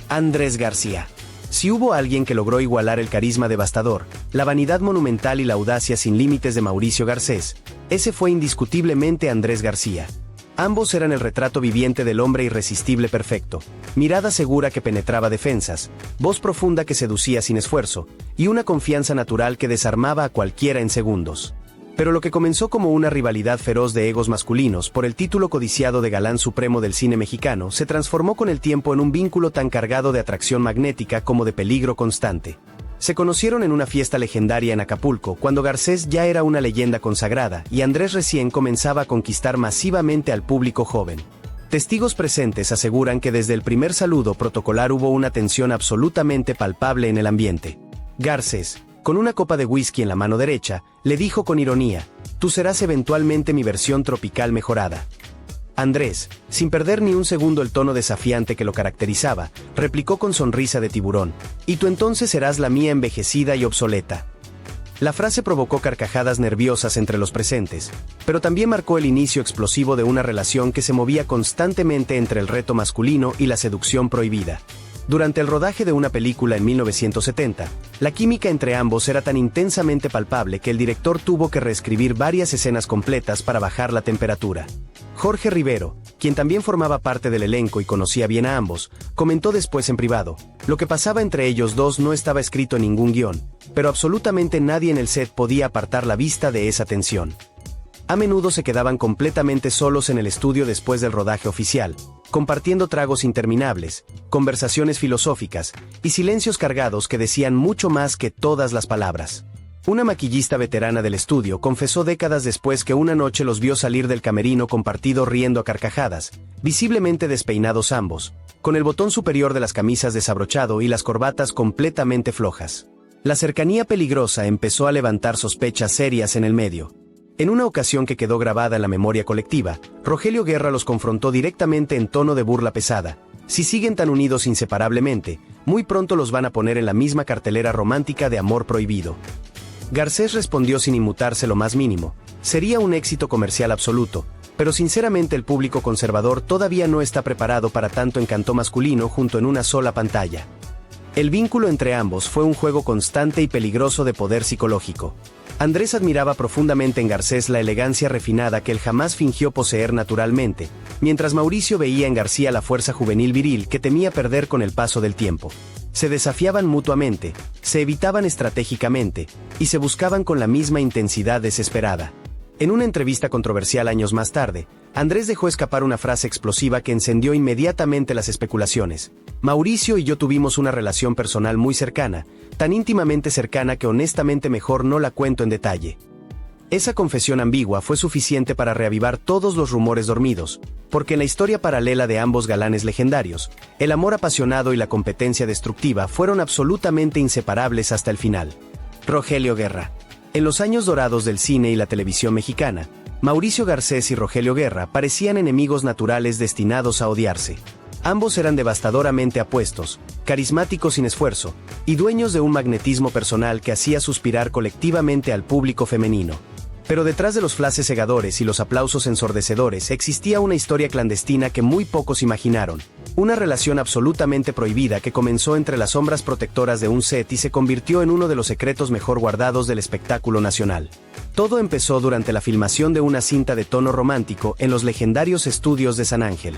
[SPEAKER 1] Andrés García. Si hubo alguien que logró igualar el carisma devastador, la vanidad monumental y la audacia sin límites de Mauricio Garcés, ese fue indiscutiblemente Andrés García. Ambos eran el retrato viviente del hombre irresistible perfecto: mirada segura que penetraba defensas, voz profunda que seducía sin esfuerzo, y una confianza natural que desarmaba a cualquiera en segundos. Pero lo que comenzó como una rivalidad feroz de egos masculinos por el título codiciado de galán supremo del cine mexicano se transformó con el tiempo en un vínculo tan cargado de atracción magnética como de peligro constante. Se conocieron en una fiesta legendaria en Acapulco cuando Garcés ya era una leyenda consagrada y Andrés recién comenzaba a conquistar masivamente al público joven. Testigos presentes aseguran que desde el primer saludo protocolar hubo una tensión absolutamente palpable en el ambiente. Garcés, con una copa de whisky en la mano derecha, le dijo con ironía: «Tú serás eventualmente mi versión tropical mejorada». Andrés, sin perder ni un segundo el tono desafiante que lo caracterizaba, replicó con sonrisa de tiburón: «Y tú entonces serás la mía envejecida y obsoleta». La frase provocó carcajadas nerviosas entre los presentes, pero también marcó el inicio explosivo de una relación que se movía constantemente entre el reto masculino y la seducción prohibida. Durante el rodaje de una película en 1970, la química entre ambos era tan intensamente palpable que el director tuvo que reescribir varias escenas completas para bajar la temperatura. Jorge Rivero, quien también formaba parte del elenco y conocía bien a ambos, comentó después en privado: «Lo que pasaba entre ellos dos no estaba escrito en ningún guión, pero absolutamente nadie en el set podía apartar la vista de esa tensión». A menudo se quedaban completamente solos en el estudio después del rodaje oficial, compartiendo tragos interminables, conversaciones filosóficas y silencios cargados que decían mucho más que todas las palabras. Una maquillista veterana del estudio confesó décadas después que una noche los vio salir del camerino compartido riendo a carcajadas, visiblemente despeinados ambos, con el botón superior de las camisas desabrochado y las corbatas completamente flojas. La cercanía peligrosa empezó a levantar sospechas serias en el medio. En una ocasión que quedó grabada en la memoria colectiva, Rogelio Guerra los confrontó directamente en tono de burla pesada: «Si siguen tan unidos inseparablemente, muy pronto los van a poner en la misma cartelera romántica de Amor Prohibido». Garcés respondió sin inmutarse lo más mínimo: «Sería un éxito comercial absoluto, pero sinceramente el público conservador todavía no está preparado para tanto encanto masculino junto en una sola pantalla». El vínculo entre ambos fue un juego constante y peligroso de poder psicológico. Andrés admiraba profundamente en Garcés la elegancia refinada que él jamás fingió poseer naturalmente, mientras Mauricio veía en García la fuerza juvenil viril que temía perder con el paso del tiempo. Se desafiaban mutuamente, se evitaban estratégicamente, y se buscaban con la misma intensidad desesperada. En una entrevista controversial años más tarde, Andrés dejó escapar una frase explosiva que encendió inmediatamente las especulaciones: «Mauricio y yo tuvimos una relación personal muy cercana, tan íntimamente cercana que honestamente mejor no la cuento en detalle». Esa confesión ambigua fue suficiente para reavivar todos los rumores dormidos, porque en la historia paralela de ambos galanes legendarios, el amor apasionado y la competencia destructiva fueron absolutamente inseparables hasta el final. Rogelio Guerra. En los años dorados del cine y la televisión mexicana, Mauricio Garcés y Rogelio Guerra parecían enemigos naturales destinados a odiarse. Ambos eran devastadoramente apuestos, carismáticos sin esfuerzo, y dueños de un magnetismo personal que hacía suspirar colectivamente al público femenino. Pero detrás de los flashes cegadores y los aplausos ensordecedores existía una historia clandestina que muy pocos imaginaron. Una relación absolutamente prohibida que comenzó entre las sombras protectoras de un set y se convirtió en uno de los secretos mejor guardados del espectáculo nacional. Todo empezó durante la filmación de una cinta de tono romántico en los legendarios estudios de San Ángel.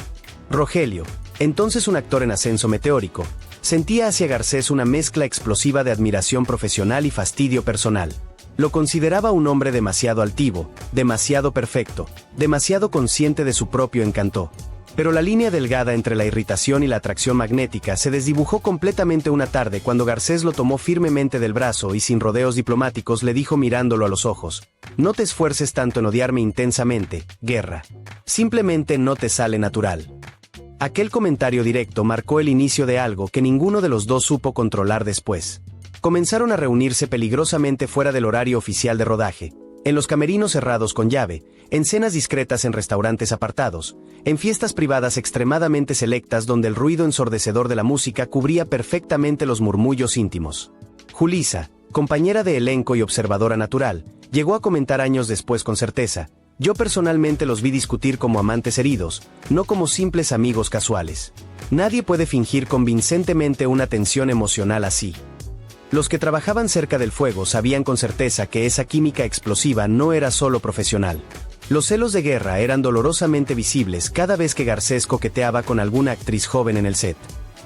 [SPEAKER 1] Rogelio, entonces un actor en ascenso meteórico, sentía hacia Garcés una mezcla explosiva de admiración profesional y fastidio personal. Lo consideraba un hombre demasiado altivo, demasiado perfecto, demasiado consciente de su propio encanto. Pero la línea delgada entre la irritación y la atracción magnética se desdibujó completamente una tarde cuando Garcés lo tomó firmemente del brazo y sin rodeos diplomáticos le dijo mirándolo a los ojos: «No te esfuerces tanto en odiarme intensamente, Guerra. Simplemente no te sale natural». Aquel comentario directo marcó el inicio de algo que ninguno de los dos supo controlar después. Comenzaron a reunirse peligrosamente fuera del horario oficial de rodaje, en los camerinos cerrados con llave, en cenas discretas en restaurantes apartados, en fiestas privadas extremadamente selectas donde el ruido ensordecedor de la música cubría perfectamente los murmullos íntimos. Julissa, compañera de elenco y observadora natural, llegó a comentar años después con certeza: «Yo personalmente los vi discutir como amantes heridos, no como simples amigos casuales. Nadie puede fingir convincentemente una tensión emocional así». Los que trabajaban cerca del fuego sabían con certeza que esa química explosiva no era solo profesional. Los celos de Guerra eran dolorosamente visibles cada vez que Garcés coqueteaba con alguna actriz joven en el set.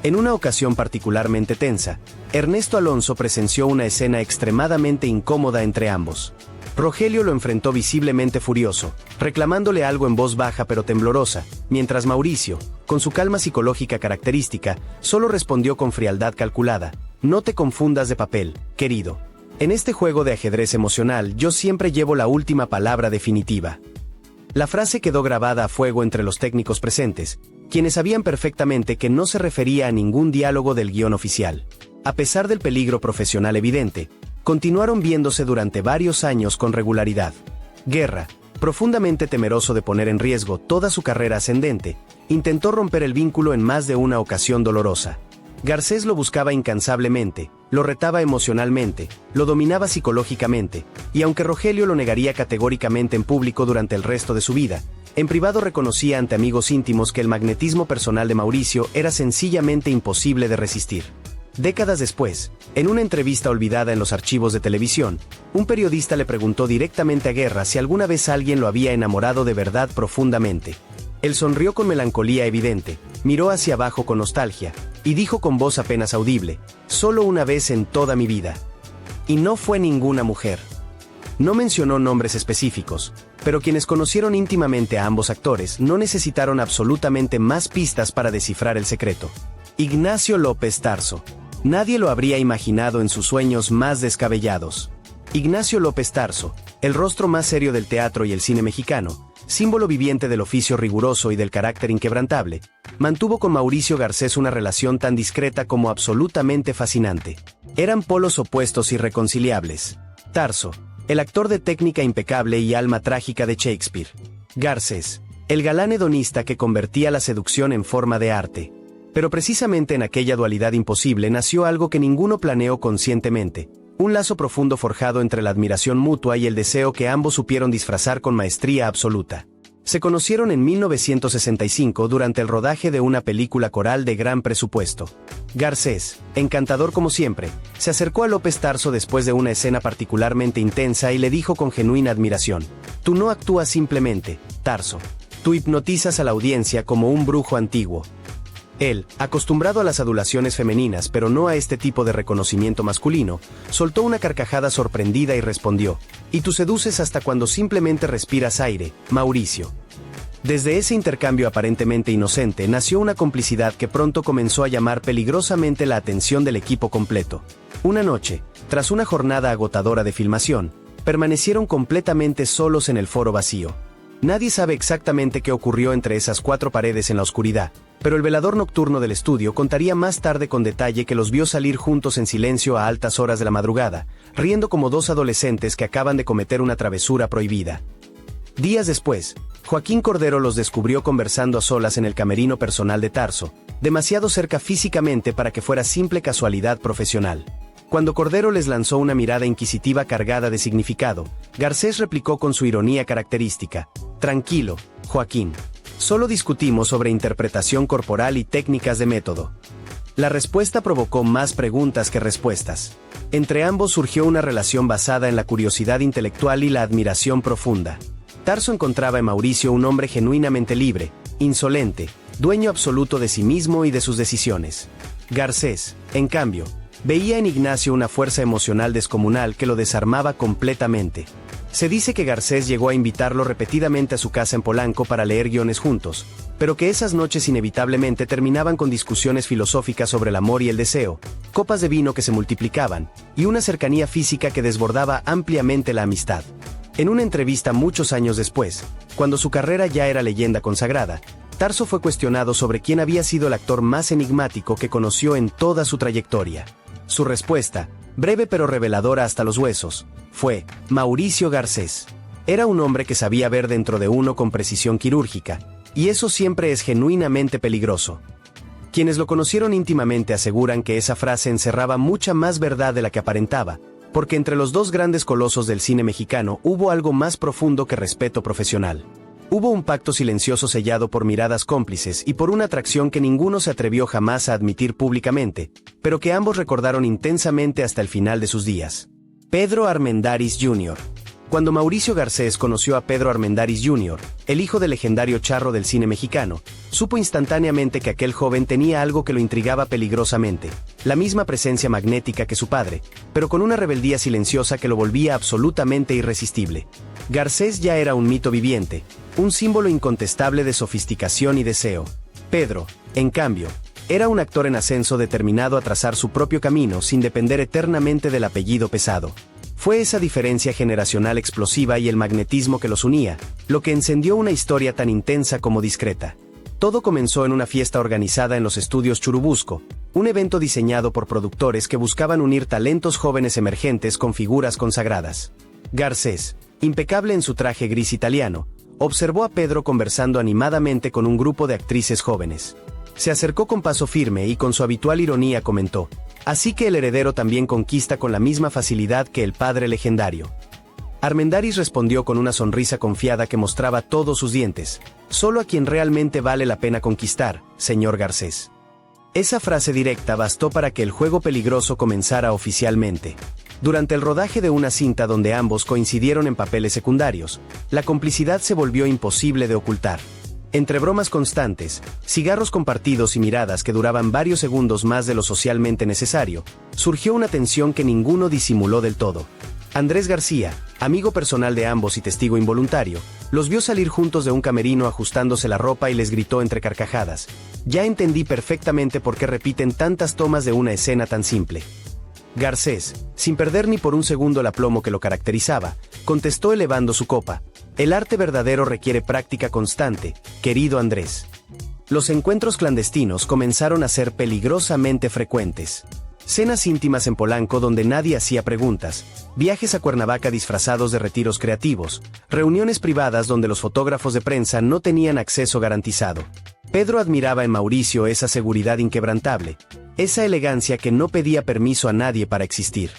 [SPEAKER 1] En una ocasión particularmente tensa, Ernesto Alonso presenció una escena extremadamente incómoda entre ambos. Rogelio lo enfrentó visiblemente furioso, reclamándole algo en voz baja pero temblorosa, mientras Mauricio, con su calma psicológica característica, solo respondió con frialdad calculada: «No te confundas de papel, querido. En este juego de ajedrez emocional yo siempre llevo la última palabra definitiva». La frase quedó grabada a fuego entre los técnicos presentes, quienes sabían perfectamente que no se refería a ningún diálogo del guión oficial. A pesar del peligro profesional evidente, continuaron viéndose durante varios años con regularidad. Guerra, profundamente temeroso de poner en riesgo toda su carrera ascendente, intentó romper el vínculo en más de una ocasión dolorosa. Garcés lo buscaba incansablemente, lo retaba emocionalmente, lo dominaba psicológicamente, y aunque Rogelio lo negaría categóricamente en público durante el resto de su vida, en privado reconocía ante amigos íntimos que el magnetismo personal de Mauricio era sencillamente imposible de resistir. Décadas después, en una entrevista olvidada en los archivos de televisión, un periodista le preguntó directamente a Guerra si alguna vez alguien lo había enamorado de verdad profundamente. Él sonrió con melancolía evidente, miró hacia abajo con nostalgia, y dijo con voz apenas audible: «Solo una vez en toda mi vida. Y no fue ninguna mujer». No mencionó nombres específicos, pero quienes conocieron íntimamente a ambos actores no necesitaron absolutamente más pistas para descifrar el secreto. Ignacio López Tarso. Nadie lo habría imaginado en sus sueños más descabellados. Ignacio López Tarso, el rostro más serio del teatro y el cine mexicano, símbolo viviente del oficio riguroso y del carácter inquebrantable, mantuvo con Mauricio Garcés una relación tan discreta como absolutamente fascinante. Eran polos opuestos irreconciliables. Tarso, el actor de técnica impecable y alma trágica de Shakespeare. Garcés, el galán hedonista que convertía la seducción en forma de arte. Pero precisamente en aquella dualidad imposible nació algo que ninguno planeó conscientemente, un lazo profundo forjado entre la admiración mutua y el deseo que ambos supieron disfrazar con maestría absoluta. Se conocieron en 1965 durante el rodaje de una película coral de gran presupuesto. Garcés, encantador como siempre, se acercó a López Tarso después de una escena particularmente intensa y le dijo con genuina admiración: «Tú no actúas simplemente, Tarso. Tú hipnotizas a la audiencia como un brujo antiguo». Él, acostumbrado a las adulaciones femeninas pero no a este tipo de reconocimiento masculino, soltó una carcajada sorprendida y respondió: «Y tú seduces hasta cuando simplemente respiras aire, Mauricio». Desde ese intercambio aparentemente inocente nació una complicidad que pronto comenzó a llamar peligrosamente la atención del equipo completo. Una noche, tras una jornada agotadora de filmación, permanecieron completamente solos en el foro vacío. Nadie sabe exactamente qué ocurrió entre esas cuatro paredes en la oscuridad, pero el velador nocturno del estudio contaría más tarde con detalle que los vio salir juntos en silencio a altas horas de la madrugada, riendo como dos adolescentes que acaban de cometer una travesura prohibida. Días después, Joaquín Cordero los descubrió conversando a solas en el camerino personal de Tarso, demasiado cerca físicamente para que fuera simple casualidad profesional. Cuando Cordero les lanzó una mirada inquisitiva cargada de significado, Garcés replicó con su ironía característica: «Tranquilo, Joaquín. Solo discutimos sobre interpretación corporal y técnicas de método». La respuesta provocó más preguntas que respuestas. Entre ambos surgió una relación basada en la curiosidad intelectual y la admiración profunda. Tarso encontraba en Mauricio un hombre genuinamente libre, insolente, dueño absoluto de sí mismo y de sus decisiones. Garcés, en cambio, veía en Ignacio una fuerza emocional descomunal que lo desarmaba completamente. Se dice que Garcés llegó a invitarlo repetidamente a su casa en Polanco para leer guiones juntos, pero que esas noches inevitablemente terminaban con discusiones filosóficas sobre el amor y el deseo, copas de vino que se multiplicaban, y una cercanía física que desbordaba ampliamente la amistad. En una entrevista muchos años después, cuando su carrera ya era leyenda consagrada, Tarso fue cuestionado sobre quién había sido el actor más enigmático que conoció en toda su trayectoria. Su respuesta, breve pero reveladora hasta los huesos, fue: Mauricio Garcés. Era un hombre que sabía ver dentro de uno con precisión quirúrgica, y eso siempre es genuinamente peligroso. Quienes lo conocieron íntimamente aseguran que esa frase encerraba mucha más verdad de la que aparentaba, porque entre los dos grandes colosos del cine mexicano hubo algo más profundo que respeto profesional. Hubo un pacto silencioso sellado por miradas cómplices y por una atracción que ninguno se atrevió jamás a admitir públicamente, pero que ambos recordaron intensamente hasta el final de sus días. Pedro Armendáriz Jr. Cuando Mauricio Garcés conoció a Pedro Armendáriz Jr., el hijo del legendario charro del cine mexicano, supo instantáneamente que aquel joven tenía algo que lo intrigaba peligrosamente, la misma presencia magnética que su padre, pero con una rebeldía silenciosa que lo volvía absolutamente irresistible. Garcés ya era un mito viviente, un símbolo incontestable de sofisticación y deseo. Pedro, en cambio, era un actor en ascenso determinado a trazar su propio camino sin depender eternamente del apellido pesado. Fue esa diferencia generacional explosiva y el magnetismo que los unía, lo que encendió una historia tan intensa como discreta. Todo comenzó en una fiesta organizada en los estudios Churubusco, un evento diseñado por productores que buscaban unir talentos jóvenes emergentes con figuras consagradas. Garcés, impecable en su traje gris italiano, observó a Pedro conversando animadamente con un grupo de actrices jóvenes. Se acercó con paso firme y con su habitual ironía comentó: «Así que el heredero también conquista con la misma facilidad que el padre legendario». Armendáriz respondió con una sonrisa confiada que mostraba todos sus dientes: «Solo a quien realmente vale la pena conquistar, señor Garcés». Esa frase directa bastó para que el juego peligroso comenzara oficialmente. Durante el rodaje de una cinta donde ambos coincidieron en papeles secundarios, la complicidad se volvió imposible de ocultar. Entre bromas constantes, cigarros compartidos y miradas que duraban varios segundos más de lo socialmente necesario, surgió una tensión que ninguno disimuló del todo. Andrés García, amigo personal de ambos y testigo involuntario, los vio salir juntos de un camerino ajustándose la ropa y les gritó entre carcajadas: «Ya entendí perfectamente por qué repiten tantas tomas de una escena tan simple». Garcés, sin perder ni por un segundo el aplomo que lo caracterizaba, contestó elevando su copa: «El arte verdadero requiere práctica constante, querido Andrés». Los encuentros clandestinos comenzaron a ser peligrosamente frecuentes. Cenas íntimas en Polanco donde nadie hacía preguntas, viajes a Cuernavaca disfrazados de retiros creativos, reuniones privadas donde los fotógrafos de prensa no tenían acceso garantizado. Pedro admiraba en Mauricio esa seguridad inquebrantable, esa elegancia que no pedía permiso a nadie para existir.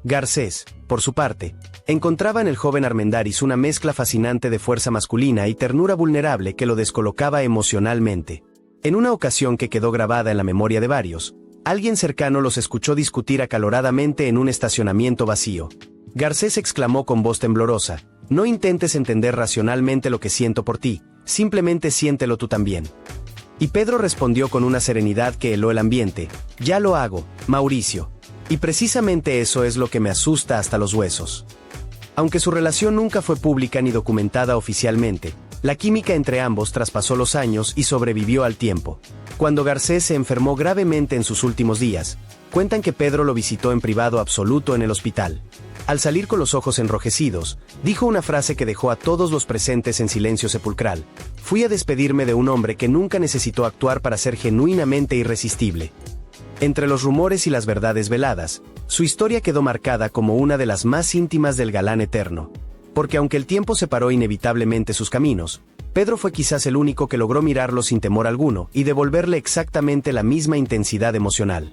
[SPEAKER 1] Garcés, por su parte, encontraba en el joven Armendáriz una mezcla fascinante de fuerza masculina y ternura vulnerable que lo descolocaba emocionalmente. En una ocasión que quedó grabada en la memoria de varios, alguien cercano los escuchó discutir acaloradamente en un estacionamiento vacío. Garcés exclamó con voz temblorosa: «No intentes entender racionalmente lo que siento por ti, simplemente siéntelo tú también». Y Pedro respondió con una serenidad que heló el ambiente: «Ya lo hago, Mauricio. Y precisamente eso es lo que me asusta hasta los huesos». Aunque su relación nunca fue pública ni documentada oficialmente, la química entre ambos traspasó los años y sobrevivió al tiempo. Cuando Garcés se enfermó gravemente en sus últimos días, cuentan que Pedro lo visitó en privado absoluto en el hospital. Al salir con los ojos enrojecidos, dijo una frase que dejó a todos los presentes en silencio sepulcral: «Fui a despedirme de un hombre que nunca necesitó actuar para ser genuinamente irresistible». Entre los rumores y las verdades veladas, su historia quedó marcada como una de las más íntimas del galán eterno. Porque aunque el tiempo separó inevitablemente sus caminos, Pedro fue quizás el único que logró mirarlo sin temor alguno y devolverle exactamente la misma intensidad emocional.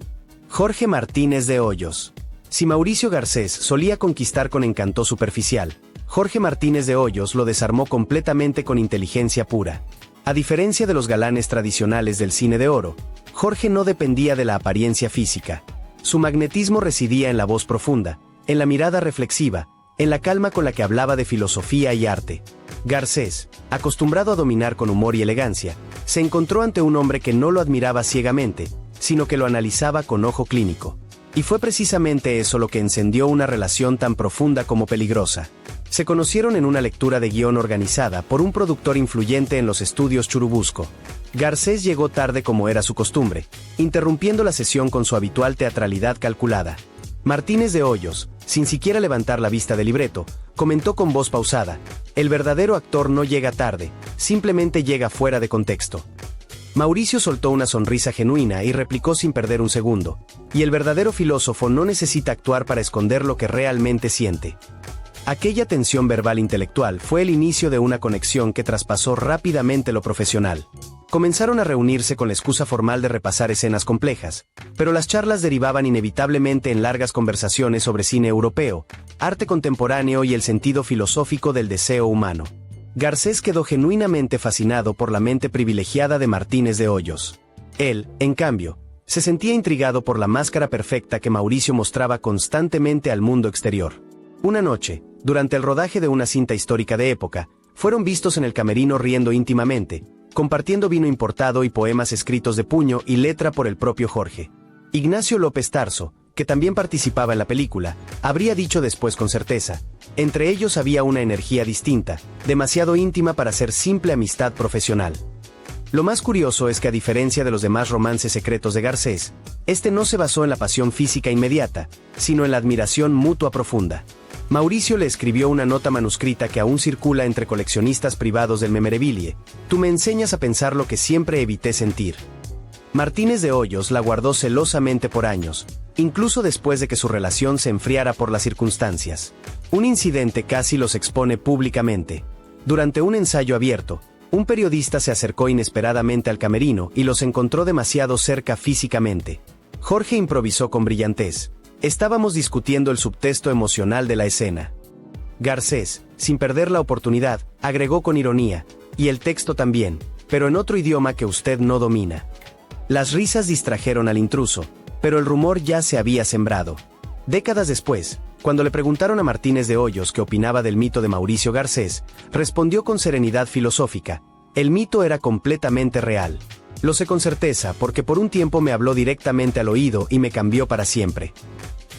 [SPEAKER 1] Jorge Martínez de Hoyos. Si Mauricio Garcés solía conquistar con encanto superficial, Jorge Martínez de Hoyos lo desarmó completamente con inteligencia pura. A diferencia de los galanes tradicionales del cine de oro, Jorge no dependía de la apariencia física. Su magnetismo residía en la voz profunda, en la mirada reflexiva, en la calma con la que hablaba de filosofía y arte. Garcés, acostumbrado a dominar con humor y elegancia, se encontró ante un hombre que no lo admiraba ciegamente, sino que lo analizaba con ojo clínico. Y fue precisamente eso lo que encendió una relación tan profunda como peligrosa. Se conocieron en una lectura de guión organizada por un productor influyente en los estudios Churubusco. Garcés llegó tarde como era su costumbre, interrumpiendo la sesión con su habitual teatralidad calculada. Martínez de Hoyos, sin siquiera levantar la vista del libreto, comentó con voz pausada: «El verdadero actor no llega tarde, simplemente llega fuera de contexto». Mauricio soltó una sonrisa genuina y replicó sin perder un segundo: «Y el verdadero filósofo no necesita actuar para esconder lo que realmente siente». Aquella tensión verbal intelectual fue el inicio de una conexión que traspasó rápidamente lo profesional. Comenzaron a reunirse con la excusa formal de repasar escenas complejas, pero las charlas derivaban inevitablemente en largas conversaciones sobre cine europeo, arte contemporáneo y el sentido filosófico del deseo humano. Garcés quedó genuinamente fascinado por la mente privilegiada de Martínez de Hoyos. Él, en cambio, se sentía intrigado por la máscara perfecta que Mauricio mostraba constantemente al mundo exterior. Una noche, durante el rodaje de una cinta histórica de época, fueron vistos en el camerino riendo íntimamente, compartiendo vino importado y poemas escritos de puño y letra por el propio Jorge. Ignacio López Tarso, que también participaba en la película, habría dicho después con certeza: «Entre ellos había una energía distinta, demasiado íntima para ser simple amistad profesional». Lo más curioso es que, a diferencia de los demás romances secretos de Garcés, este no se basó en la pasión física inmediata, sino en la admiración mutua profunda. Mauricio le escribió una nota manuscrita que aún circula entre coleccionistas privados del memorabilia. Tú me enseñas a pensar lo que siempre evité sentir. Martínez de Hoyos la guardó celosamente por años, incluso después de que su relación se enfriara por las circunstancias. Un incidente casi los expone públicamente. Durante un ensayo abierto, un periodista se acercó inesperadamente al camerino y los encontró demasiado cerca físicamente. Jorge improvisó con brillantez. Estábamos discutiendo el subtexto emocional de la escena. Garcés, sin perder la oportunidad, agregó con ironía, y el texto también, pero en otro idioma que usted no domina. Las risas distrajeron al intruso, pero el rumor ya se había sembrado. Décadas después, cuando le preguntaron a Martínez de Hoyos qué opinaba del mito de Mauricio Garcés, respondió con serenidad filosófica: el mito era completamente real. Lo sé con certeza porque por un tiempo me habló directamente al oído y me cambió para siempre.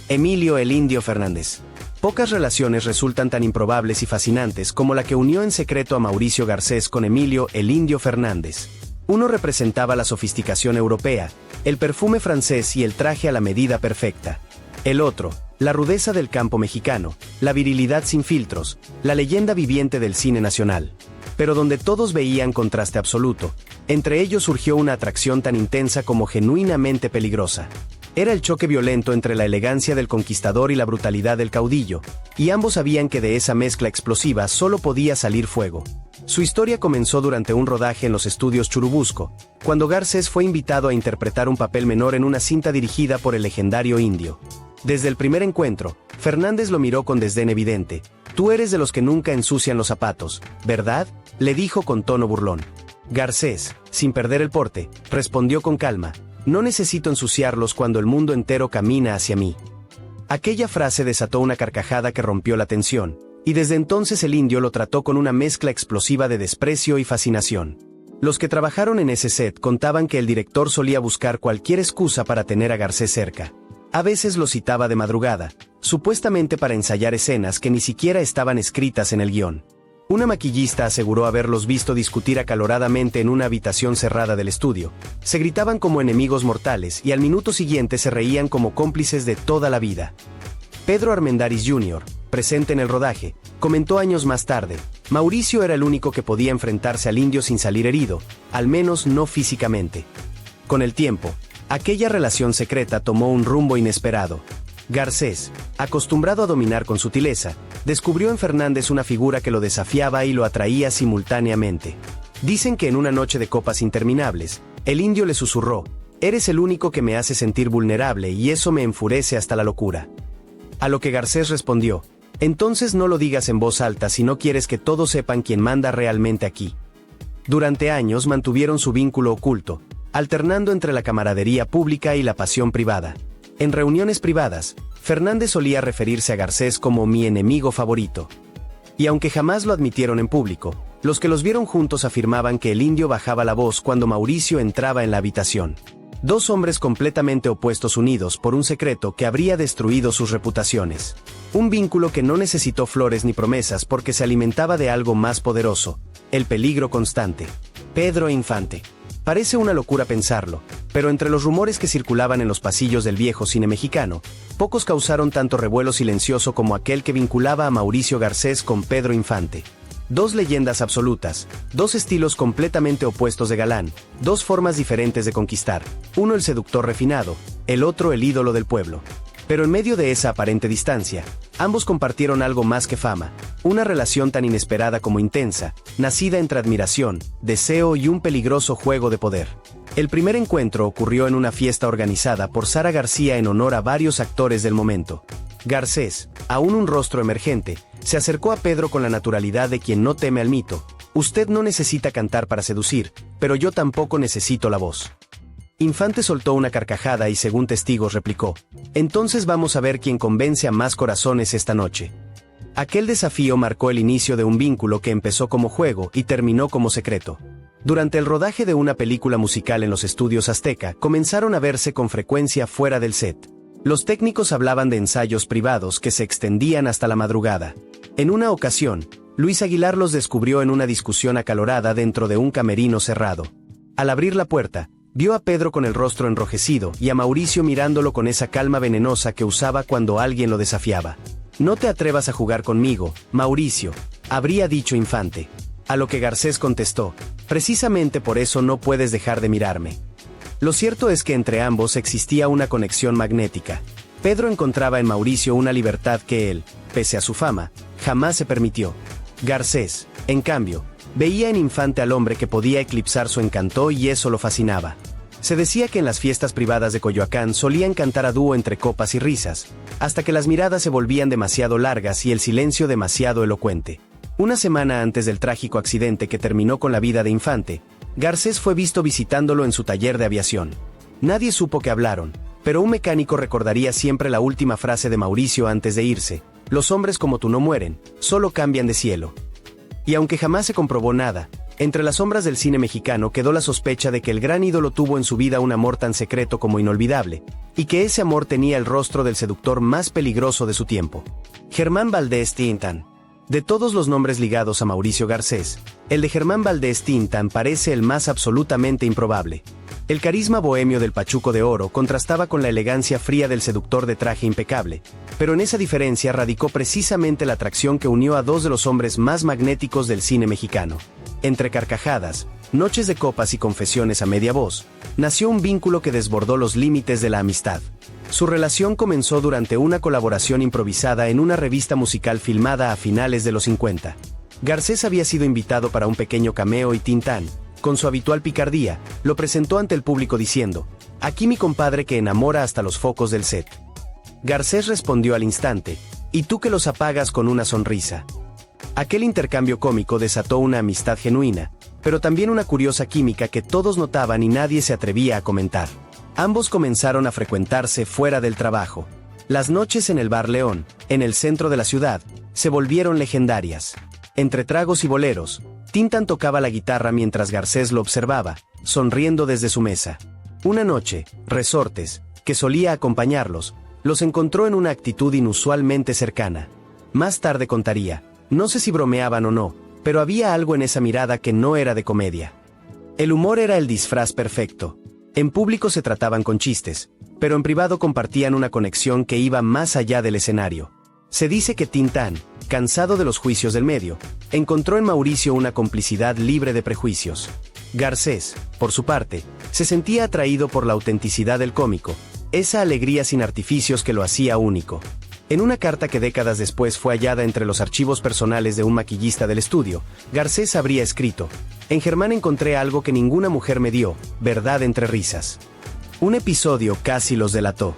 [SPEAKER 1] Emilio el Indio Fernández. Pocas relaciones resultan tan improbables y fascinantes como la que unió en secreto a Mauricio Garcés con Emilio el Indio Fernández. Uno representaba la sofisticación europea, el perfume francés y el traje a la medida perfecta. El otro, la rudeza del campo mexicano, la virilidad sin filtros, la leyenda viviente del cine nacional. Pero donde todos veían contraste absoluto, entre ellos surgió una atracción tan intensa como genuinamente peligrosa. Era el choque violento entre la elegancia del conquistador y la brutalidad del caudillo, y ambos sabían que de esa mezcla explosiva solo podía salir fuego. Su historia comenzó durante un rodaje en los estudios Churubusco, cuando Garcés fue invitado a interpretar un papel menor en una cinta dirigida por el legendario Indio. Desde el primer encuentro, Fernández lo miró con desdén evidente. «Tú eres de los que nunca ensucian los zapatos, ¿verdad?», le dijo con tono burlón. Garcés, sin perder el porte, respondió con calma: «No necesito ensuciarlos cuando el mundo entero camina hacia mí». Aquella frase desató una carcajada que rompió la tensión, y desde entonces el Indio lo trató con una mezcla explosiva de desprecio y fascinación. Los que trabajaron en ese set contaban que el director solía buscar cualquier excusa para tener a Garcés cerca. A veces lo citaba de madrugada, supuestamente para ensayar escenas que ni siquiera estaban escritas en el guión. Una maquillista aseguró haberlos visto discutir acaloradamente en una habitación cerrada del estudio. Se gritaban como enemigos mortales y al minuto siguiente se reían como cómplices de toda la vida. Pedro Armendáriz Jr., presente en el rodaje, comentó años más tarde: Mauricio era el único que podía enfrentarse al Indio sin salir herido, al menos no físicamente. Con el tiempo, aquella relación secreta tomó un rumbo inesperado. Garcés, acostumbrado a dominar con sutileza, descubrió en Fernández una figura que lo desafiaba y lo atraía simultáneamente. Dicen que en una noche de copas interminables, el Indio le susurró: «Eres el único que me hace sentir vulnerable y eso me enfurece hasta la locura». A lo que Garcés respondió: «Entonces no lo digas en voz alta si no quieres que todos sepan quién manda realmente aquí». Durante años mantuvieron su vínculo oculto, alternando entre la camaradería pública y la pasión privada. En reuniones privadas, Fernández solía referirse a Garcés como mi enemigo favorito. Y aunque jamás lo admitieron en público, los que los vieron juntos afirmaban que el Indio bajaba la voz cuando Mauricio entraba en la habitación. Dos hombres completamente opuestos unidos por un secreto que habría destruido sus reputaciones. Un vínculo que no necesitó flores ni promesas porque se alimentaba de algo más poderoso: el peligro constante. Pedro Infante. Parece una locura pensarlo, pero entre los rumores que circulaban en los pasillos del viejo cine mexicano, pocos causaron tanto revuelo silencioso como aquel que vinculaba a Mauricio Garcés con Pedro Infante. Dos leyendas absolutas, dos estilos completamente opuestos de galán, dos formas diferentes de conquistar, uno el seductor refinado, el otro el ídolo del pueblo. Pero en medio de esa aparente distancia, ambos compartieron algo más que fama, una relación tan inesperada como intensa, nacida entre admiración, deseo y un peligroso juego de poder. El primer encuentro ocurrió en una fiesta organizada por Sara García en honor a varios actores del momento. Garcés, aún un rostro emergente, se acercó a Pedro con la naturalidad de quien no teme al mito: «Usted no necesita cantar para seducir, pero yo tampoco necesito la voz». Infante soltó una carcajada y, según testigos, replicó: «Entonces vamos a ver quién convence a más corazones esta noche». Aquel desafío marcó el inicio de un vínculo que empezó como juego y terminó como secreto. Durante el rodaje de una película musical en los estudios Azteca, comenzaron a verse con frecuencia fuera del set. Los técnicos hablaban de ensayos privados que se extendían hasta la madrugada. En una ocasión, Luis Aguilar los descubrió en una discusión acalorada dentro de un camerino cerrado. Al abrir la puerta, vio a Pedro con el rostro enrojecido y a Mauricio mirándolo con esa calma venenosa que usaba cuando alguien lo desafiaba. No te atrevas a jugar conmigo, Mauricio, habría dicho Infante. A lo que Garcés contestó, precisamente por eso no puedes dejar de mirarme. Lo cierto es que entre ambos existía una conexión magnética. Pedro encontraba en Mauricio una libertad que él, pese a su fama, jamás se permitió. Garcés, en cambio, veía en Infante al hombre que podía eclipsar su encanto y eso lo fascinaba. Se decía que en las fiestas privadas de Coyoacán solían cantar a dúo entre copas y risas, hasta que las miradas se volvían demasiado largas y el silencio demasiado elocuente. Una semana antes del trágico accidente que terminó con la vida de Infante, Garcés fue visto visitándolo en su taller de aviación. Nadie supo que hablaron, pero un mecánico recordaría siempre la última frase de Mauricio antes de irse: los hombres como tú no mueren, solo cambian de cielo. Y aunque jamás se comprobó nada, entre las sombras del cine mexicano quedó la sospecha de que el gran ídolo tuvo en su vida un amor tan secreto como inolvidable, y que ese amor tenía el rostro del seductor más peligroso de su tiempo. Germán Valdés Tintán. De todos los nombres ligados a Mauricio Garcés, el de Germán Valdés Tintán parece el más absolutamente improbable. El carisma bohemio del pachuco de oro contrastaba con la elegancia fría del seductor de traje impecable, pero en esa diferencia radicó precisamente la atracción que unió a dos de los hombres más magnéticos del cine mexicano. Entre carcajadas, noches de copas y confesiones a media voz, nació un vínculo que desbordó los límites de la amistad. Su relación comenzó durante una colaboración improvisada en una revista musical filmada a finales de los 50. Garcés había sido invitado para un pequeño cameo y Tintán, con su habitual picardía, lo presentó ante el público diciendo: «Aquí mi compadre que enamora hasta los focos del set». Garcés respondió al instante: «¿Y tú que los apagas con una sonrisa?». Aquel intercambio cómico desató una amistad genuina, pero también una curiosa química que todos notaban y nadie se atrevía a comentar. Ambos comenzaron a frecuentarse fuera del trabajo. Las noches en el Bar León, en el centro de la ciudad, se volvieron legendarias. Entre tragos y boleros, Tintán tocaba la guitarra mientras Garcés lo observaba, sonriendo desde su mesa. Una noche, Resortes, que solía acompañarlos, los encontró en una actitud inusualmente cercana. Más tarde contaría: «No sé si bromeaban o no, pero había algo en esa mirada que no era de comedia». El humor era el disfraz perfecto. En público se trataban con chistes, pero en privado compartían una conexión que iba más allá del escenario. Se dice que Tintán, cansado de los juicios del medio, encontró en Mauricio una complicidad libre de prejuicios. Garcés, por su parte, se sentía atraído por la autenticidad del cómico, esa alegría sin artificios que lo hacía único. En una carta que décadas después fue hallada entre los archivos personales de un maquillista del estudio, Garcés habría escrito: «En Germán encontré algo que ninguna mujer me dio, verdad entre risas». Un episodio casi los delató.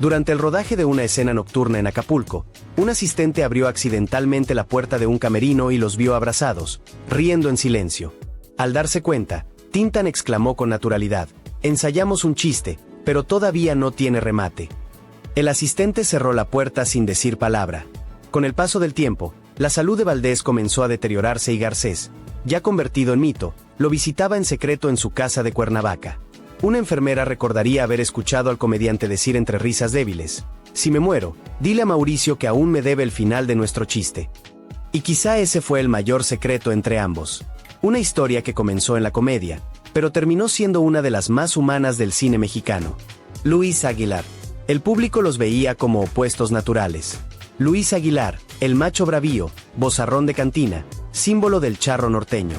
[SPEAKER 1] Durante el rodaje de una escena nocturna en Acapulco, un asistente abrió accidentalmente la puerta de un camerino y los vio abrazados, riendo en silencio. Al darse cuenta, Tintán exclamó con naturalidad: «Ensayamos un chiste, pero todavía no tiene remate». El asistente cerró la puerta sin decir palabra. Con el paso del tiempo, la salud de Valdés comenzó a deteriorarse y Garcés, ya convertido en mito, lo visitaba en secreto en su casa de Cuernavaca. Una enfermera recordaría haber escuchado al comediante decir entre risas débiles: «Si me muero, dile a Mauricio que aún me debe el final de nuestro chiste». Y quizá ese fue el mayor secreto entre ambos. Una historia que comenzó en la comedia, pero terminó siendo una de las más humanas del cine mexicano. Luis Aguilar. El público los veía como opuestos naturales. Luis Aguilar, el macho bravío, vozarrón de cantina, símbolo del charro norteño.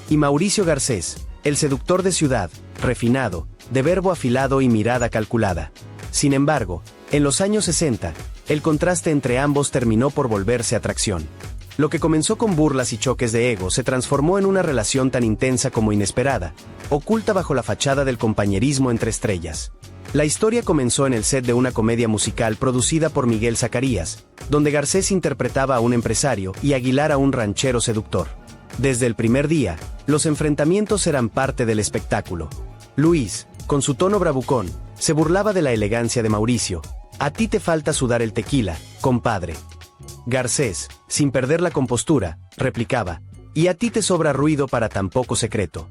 [SPEAKER 1] Y Mauricio Garcés, el seductor de ciudad, refinado, de verbo afilado y mirada calculada. Sin embargo, en los años 60, el contraste entre ambos terminó por volverse atracción. Lo que comenzó con burlas y choques de ego se transformó en una relación tan intensa como inesperada, oculta bajo la fachada del compañerismo entre estrellas. La historia comenzó en el set de una comedia musical producida por Miguel Zacarías, donde Garcés interpretaba a un empresario y Aguilar a un ranchero seductor. Desde el primer día, los enfrentamientos eran parte del espectáculo. Luis, con su tono bravucón, se burlaba de la elegancia de Mauricio: «A ti te falta sudar el tequila, compadre». Garcés, sin perder la compostura, replicaba: «Y a ti te sobra ruido para tan poco secreto».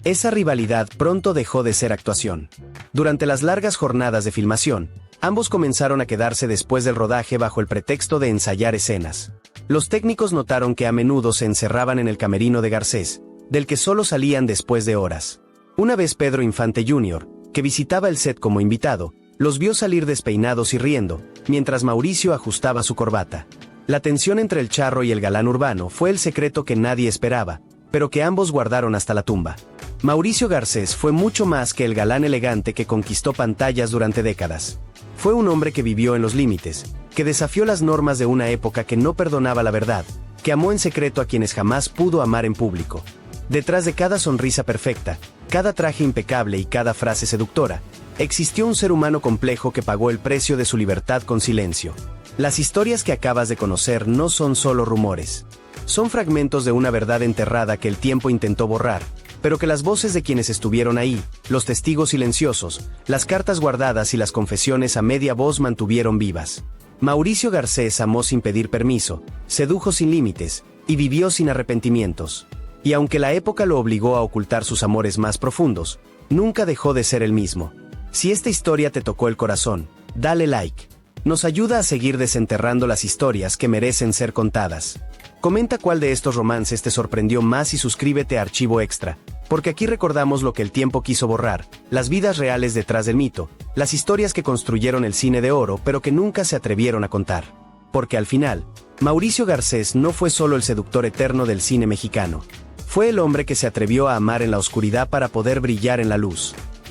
[SPEAKER 1] Esa rivalidad pronto dejó de ser actuación. Durante las largas jornadas de filmación, ambos comenzaron a quedarse después del rodaje bajo el pretexto de ensayar escenas. Los técnicos notaron que a menudo se encerraban en el camerino de Garcés, del que solo salían después de horas. Una vez Pedro Infante Jr., que visitaba el set como invitado, Los vio salir despeinados y riendo, mientras Mauricio ajustaba su corbata. La tensión entre el charro y el galán urbano fue el secreto que nadie esperaba, pero que ambos guardaron hasta la tumba. Mauricio Garcés fue mucho más que el galán elegante que conquistó pantallas durante décadas. Fue un hombre que vivió en los límites, que desafió las normas de una época que no perdonaba la verdad, que amó en secreto a quienes jamás pudo amar en público. Detrás de cada sonrisa perfecta, cada traje impecable y cada frase seductora, existió un ser humano complejo que pagó el precio de su libertad con silencio. Las historias que acabas de conocer no son solo rumores. Son fragmentos de una verdad enterrada que el tiempo intentó borrar, pero que las voces de quienes estuvieron ahí, los testigos silenciosos, las cartas guardadas y las confesiones a media voz mantuvieron vivas. Mauricio Garcés amó sin pedir permiso, sedujo sin límites, y vivió sin arrepentimientos. Y aunque la época lo obligó a ocultar sus amores más profundos, nunca dejó de ser el mismo. Si esta historia te tocó el corazón, dale like. Nos ayuda a seguir desenterrando las historias que merecen ser contadas. Comenta cuál de estos romances te sorprendió más y suscríbete a Archivo Extra, porque aquí recordamos lo que el tiempo quiso borrar, las vidas reales detrás del mito, las historias que construyeron el cine de oro pero que nunca se atrevieron a contar. Porque al final, Mauricio Garcés no fue solo el seductor eterno del cine mexicano. Fue el hombre que se atrevió a amar en la oscuridad para poder brillar en la luz.